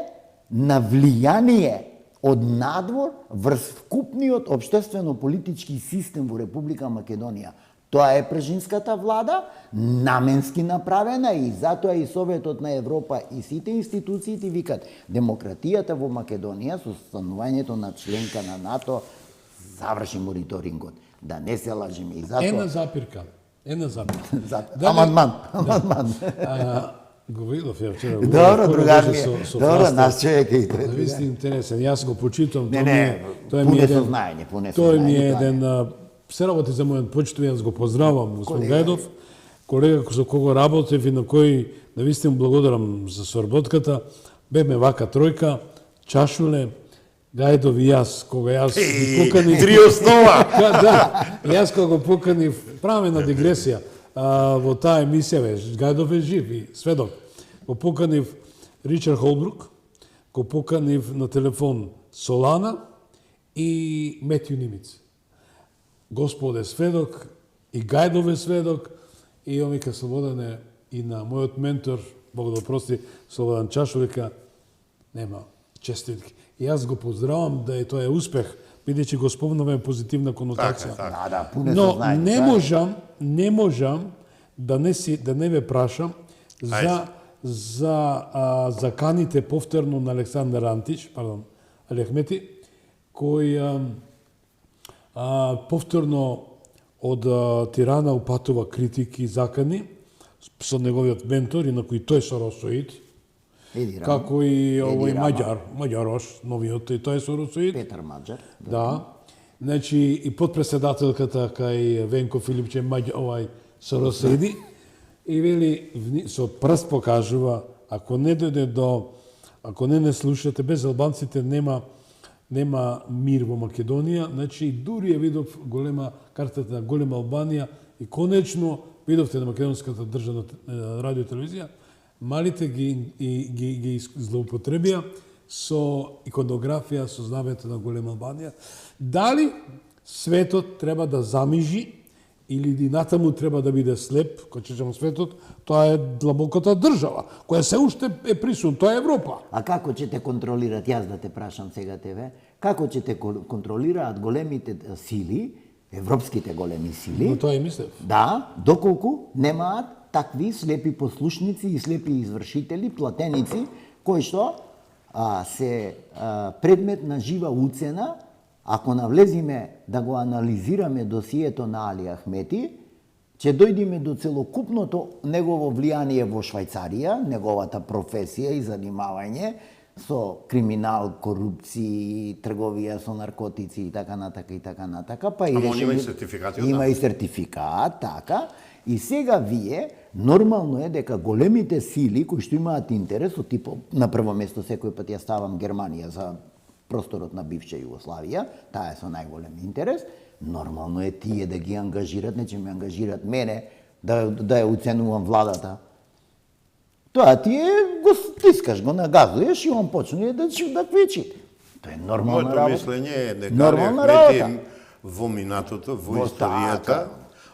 на влијание од надвор врз вкупниот општествено-политички систем во Република Македонија. Тоа е пржинската влада, наменски направена и затоа и Советот на Европа и сите институции ти викат демократијата во Македонија со станувањето на членка на НАТО заврши мониторингот. Да не се лажиме и затоа... Една запирка. Амандман. Го видов ја вчера. Добро, другар ми е. Добро, наш човек е и тој. Вистина интересен. Јас го почитам. Тој ми е еден се работи за мојот почиту, јас го поздравам, господин Гајдов, колега со кого работев и на кој навистина благодарам за соработката. Бевме вака тројка, Чашуле, Гајдов и јас, кога јас ги поканив... Три основа! Да, јас кога го поканив, правиме на дигресија, во таа емисија, Гајдов е жив и сведок. Го поканив Ричард Холбрук, го поканив на телефон Солана и Метју Нимиц. Господ е сведок, и Гајдов е сведок, и Омика Слободане, и на мојот ментор, Бог да прости, Слободан Чашовика, нема честитки. И јас го поздравам да е тоа е успех, бидејќи го спомнуваме позитивна конотација. Но не можам да не ве прашам за заканите повторно на Александар Алехмети, кој повторно од Тирана упатува критики и закани со неговиот ментор и на кој тој соросоид, како и овој Маѓарош, новиот, и тој е соросоид. Петар Маđар. Да. Значи и подпредседателката кај Венко Филипче овај соросоиди и вели со прст покажува, ако не дојде до ако не слушате, без албанците нема мир во Македонија, значи дури ја видов голема картата на голема Албанија и конечно видовте на македонската државна радио и телевизија, малите ги злоупотребија со иконографија, со знамето на голема Албанија. Дали светот треба да замижи или и натаму треба да биде слеп, кој чечемо светот, тоа е длабоката држава, која се уште е присутна, тоа е Европа. А како ќе те контролират, јас да те прашам сега тебе, како ќе те контролираат големите сили, европските големи сили? Но тоа и мислев. Да, доколку немаат такви слепи послушници и слепи извршители, платеници, кои што се предмет на жива уцена. Ако навлезиме да го анализираме досието на Али Ахмети, ќе дојдеме до целокупното негово влијание во Швајцарија, неговата професија и занимавање со криминал, корупција, трговија со наркотици и така натака, па и има и сертификат. Има и сертификат, така. И сега вие, нормално е дека големите сили кои што имаат интерес, од типот на прво место секој пат ја ставам Германија за просторот на бивша Југославија, таа е со најголем интерес, нормално е тие да ги ангажират, не ќе ме ангажират мене да ја уценувам владата. Тоа тие го стискаш, го нагазуеш и он почне да квичи. Тоа е нормална работа. Моето мислење е дека Ахмети во минатото, во историјата,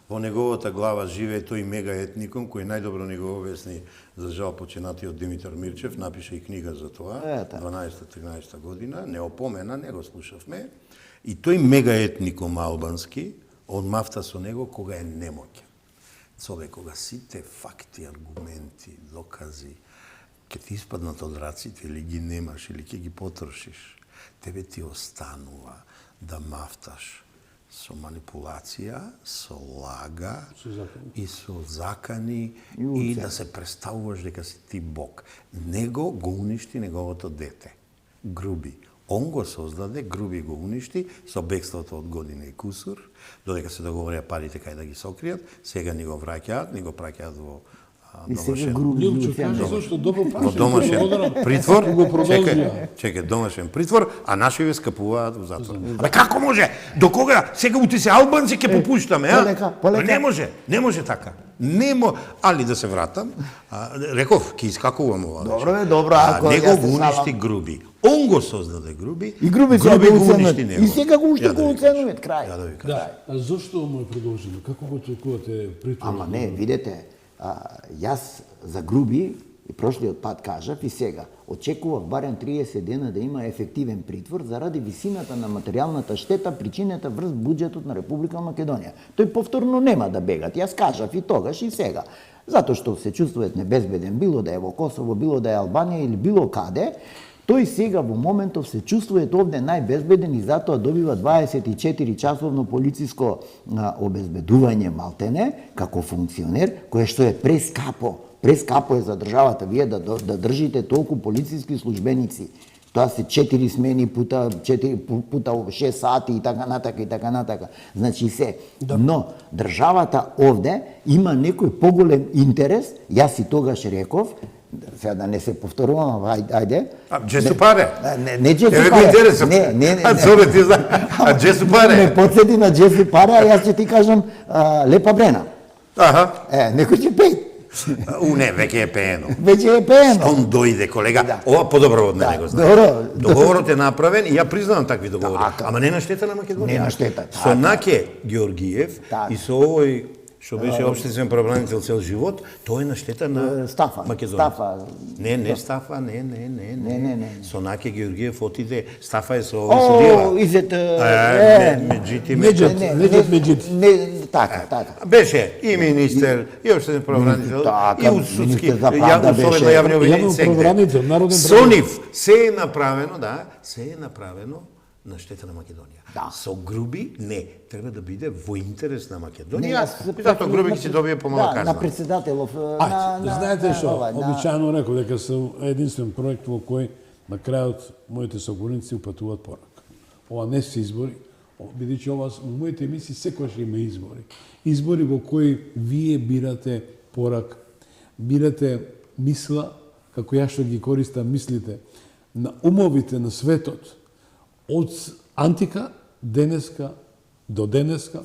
во неговата глава живее тој мегаетникум кој најдобро ни го објасни за жал починатиот Димитар Мирчев, напише и книга за тоа, 12-13 година, не опомена, не го слушавме. И тој мегаетникум албански, он мафта со него кога е немоќен. Собе, кога сите факти, аргументи, докази, ќе ти испаднат од раците или ги немаш, или ќе ги потрошиш, тебе ти останува да мафташ со манипулација, со лага и со закани и да се представуваш дека си ти Бог. Него го уништи неговото дете. Груби. Он го создаде, Груби го уништи со бегството од година и кусур, додека се договорија парите кај да ги сокријат, сега ни го враќаат, ни го праќаат во домашен притвор, чекај, домашен притвор, а нашиве скапуваат во затвор. Абе како може? До кога? Сега ути се албанци ќе попуштаме, а? Не може така. Али да се вратам, реков, ќе искакувам ова. Добро, ако него го уништи Груби. Он го создаде Груби, и Груби го уништи него. И сега го уште го оценуваат, крај. Да, а зошто му е продолжено? Како го толкувате притвор? Ама не, видете, јас за Груби и прошлиот пат кажав и сега очекував барем 30 дена да има ефективен притвор заради висината на материјалната штета причинета врз буџетот на Република Македонија. Тој повторно нема да бегат. Јас кажав и тогаш и сега. Затоа што се чувствуват небезбеден, било да е во Косово, било да е Албанија или било каде, тој сега во моментов се чувствува овде најбезбеден и затоа добива 24 часовно полициско обезбедување малтене како функционер, кое што е прескапо. Прескапо е за државата вие да држите толку полициски службеници. Тоа се 4 смени пута 6 сати и така натака. Значи се. Но државата овде има некој поголем интерес, јас и тогаш реков, сега да не се повторувам, ајде. Джесу паре? Не Джесу паре. Не. Джесу паре? Ме подсети на Джесу паре, а јас ќе ти кажам Лепа Брена. Аха. Некој ќе пеј. Не, веќе е пеено. Веќе е пеено. Штом дојде, колега, ова подобро од мене го знае. Договорот е направен и ја признавам такви договори. Ама не на штета на Македонија. Не на штета. Со Наке Георгиев и со овој што беше општинствен правобранител цел живот, тоа е на штета на Македонија. Не, Стафа, не. Со Наке Георгиев отиде, Стафа е со овој судија. Меджит. Така. Беше и министер, и општинствен правобранител, и судски, особено јавни обвинители. Со нив се е направено на штета на Македонија. Со Груби не, треба да биде во интерес на Македонија. Затоа Груби ќе си добие помала казна. На председателов. Знаете што, обичаено рекол дека сум единствен проект во кој на крајот моите согорници упатуваат порак. Ова не се избори, бидејќи ова моите емисии секогаш има избори. Избори во кои вие бирате порак, бирате мисла како ја што ги користам мислите, на умовите на светот, од антика, денеска до денеска,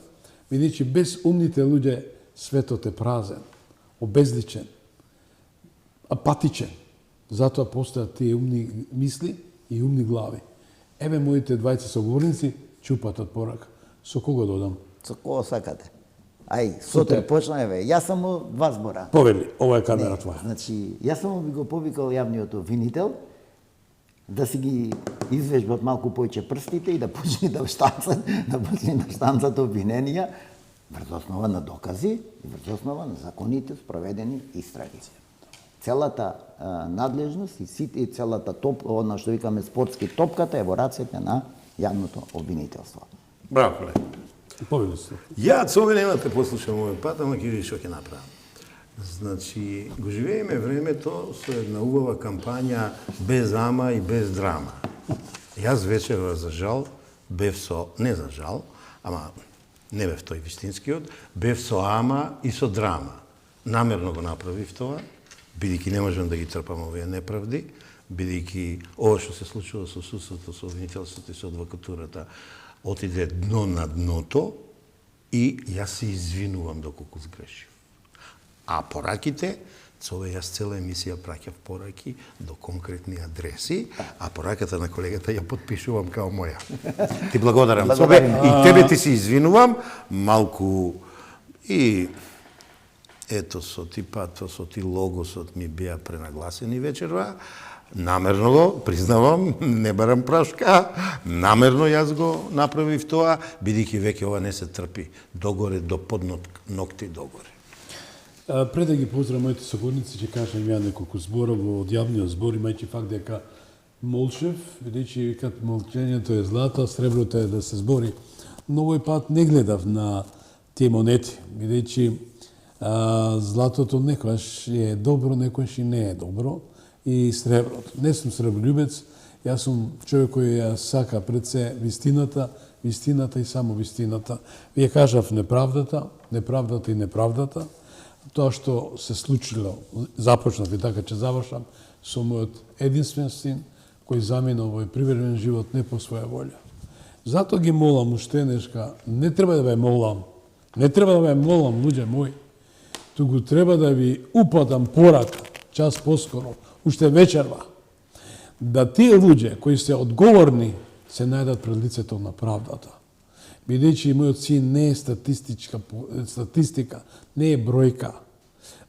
бидејќи без умните луѓе светот е празен, обезличен, апатичен. Затоа постојат тие умни мисли и умни глави. Еве моите двајца соговорници чупат од порака. Со кого додам? Со кого сакате? Ај, сутре почна, еве, јас само 2 збора. Повели, ова е камера твоја. Значи, јас само би го повикал јавниот обвинител да си ги извежбат малку поиќе прстите и да почне да штанцат обвиненија врз основа на докази и врз основа на законите спроведени истраги. Целата надлежност и целата она што викаме спортски топката е во рацете на јавното обвинителство. Браво, колега. Повели се. Ја цове немате послушам овој пат, ама ќе видиш што ќе направам. Значи, го живееме времето со една убава кампања без ама и без драма. Јас вечерва, за жал, бев со, не за жал, ама не бев тој вистинскиот, бев со ама и со драма. Намерно го направив тоа, бидејќи не можам да ги трпам овие неправди, бидејќи ова што се случува со судството, со обвинителството и со адвокатурата, отиде дно на дното и јас се извинувам доколку сгрешив. А пораките, цове јас цела емисија праќав пораки до конкретни адреси, а пораката на колегата ја подпишувам као моја. Ти благодарам, цове, и тебе ти се извинувам, малку и ето со типато, со ти логосот ми беа пренагласени вечерва, намерно го, признавам, не барам прашка, намерно јас го направив тоа, бидејќи веќе ова не се трпи, догоре, до подногти догоре. Пред да ги поздравам моите согодници, ќе кажам ја неколку збора од јавниот збор, имајќи факт дека молчев, бидејќи викат молчењето е злато, среброто е да се збори. Но овој пат не гледав на тие монети, бидејќи златото некојаш е добро, некојаш и не е добро, и среброто. Не сум сребролюбец, јас сум човек кој ја сака пред се вистината и само вистината. Вие кажав неправдата и неправдата, тоа што се случило, започнав и така ќе завршам, со мојот единствен син, кој замина овој привревен живот не по своја волја. Затоа ги молам уште нешка, не треба да ве молам, луѓе мои, туку треба да ви упатам порака, час поскоро, уште вечерва, да тие луѓе кои се одговорни се најдат пред лицето на правдата. Бидејќи мојот син не е статистика, не е бројка.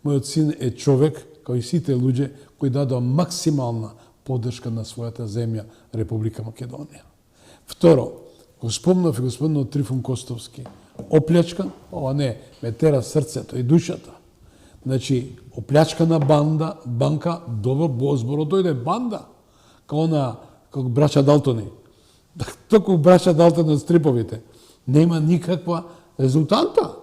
Мојот син е човек, кој сите луѓе, кои дадоа максимална поддршка на својата земја, Република Македонија. Второ, го спомнав и господинот Трифун Костовски. Оплячкан, ова не, ме тера срцето и душата. Значи, оплячкана банка, добро зборо дојде банда, како браќа Далтони. Току браќа Далтони од стриповите. Нема никаква резултанта.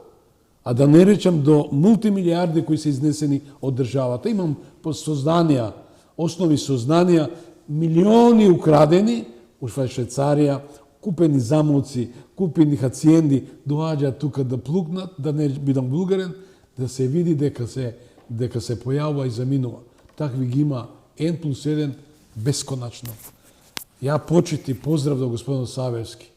А да не речам до мултимилиарди кои се изнесени од државата. Имам сознанија, основи сознанија, милиони украдени во Швајцарија, купени замоци, купени хациенди, доаѓаат тука да плукнат, да не бидам вулгарен, да се види дека се појавува и заминува. Такви ги има N+1 бесконачно. Ја почит и поздрав до господин Савевски.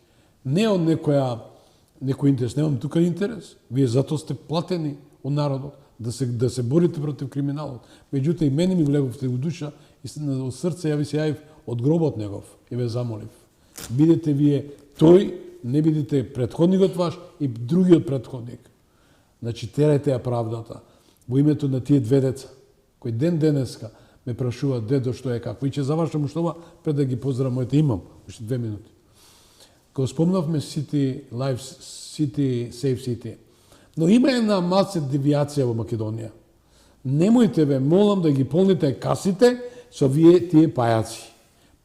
Не од некој интерес, немам тука интерес. Вие затоа сте платени од народот да се борите против криминалот. Меѓутоа и мене ми влеговте во душа и од срце ја ви се јавив од гробот негов и ве замолив. Бидете вие тој, не бидете претходникот ваш и другиот претходник. Значи, терајте ја правдата. Во името на тие две деца, кои ден денеска ме прашуваат дедо што е како. И ќе завршам уште ова, пред да ги поздравам моите имам, уште 2 минути. Кога спомнавме City Life, City Safe City, но има една малце девијација во Македонија. Немојте ве, молам да ги полните касите со вие тие пајаци.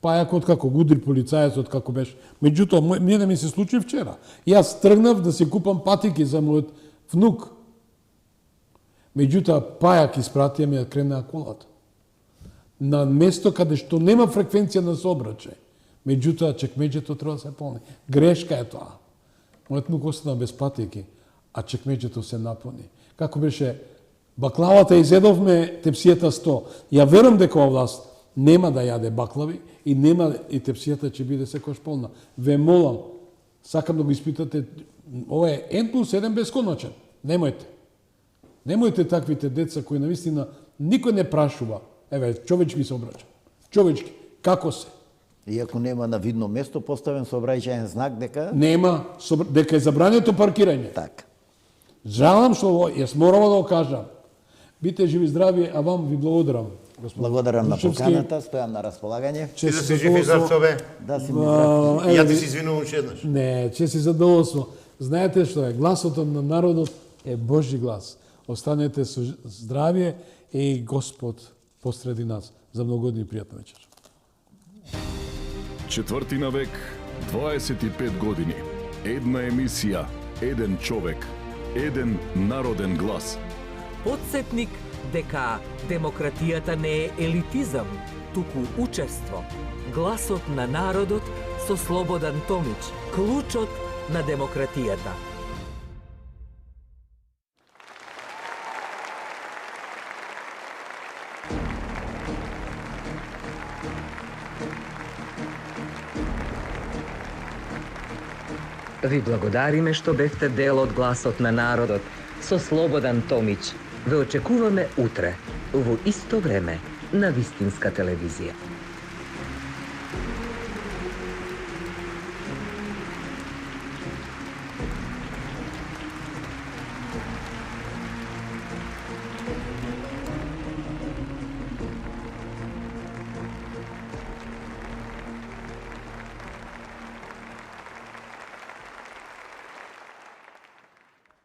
Пајакот како го удри полицајецот како беше. Меѓутоа, мене ми се случи вчера. Јас тргнав да си купам патики за мојот внук. Меѓутоа, пајак испратија ме да крена колата. На место каде што нема фреквенција на сообраќај. Меѓутоа, чекмеџето треба да се полни. Грешка е тоа. Мојот внук остана без патики, а чекмеџето се напълни. Како беше Баклавата изедовме, тепсијата 100. Ја верувам дека ова власт нема да јаде баклави и нема и тепсијата ќе биде секојаш полна. Ве молам, сакам да го испитате, ова е N+1 бесконечен. Немојте. Немојте таквите деца кои навистина никој не прашува. Еве, човечки се обраќа. Човечки, како се? Иако нема на видно место поставен сообраќаен знак дека Нема, дека е забрането паркирање. така. Жалам што јас морам да го кажам. Бите живи здрави, а вам ви благодарам. Благодарам на Душевски. поканата, стојам на располагање. Ти да си жив и здравцове. Да си ми здрав. Ја ти се извинувам уште еднаш. Не, че си задоволство. Знаете што е, гласото на народот е Божји глас. Останете со здравје и Господ посреди нас. За многу години пријатна вечер. Четвртина век, 25 години. Една емисија, еден човек, еден народен глас. Подсетник дека демократијата не е елитизам, туку учество. Гласот на народот со Слободан Томич, клучот на демократијата. Ви благодариме што бевте дел од гласот на народот со Слободан Томич. Ве очекуваме утре, во исто време, на Вистинска телевизија.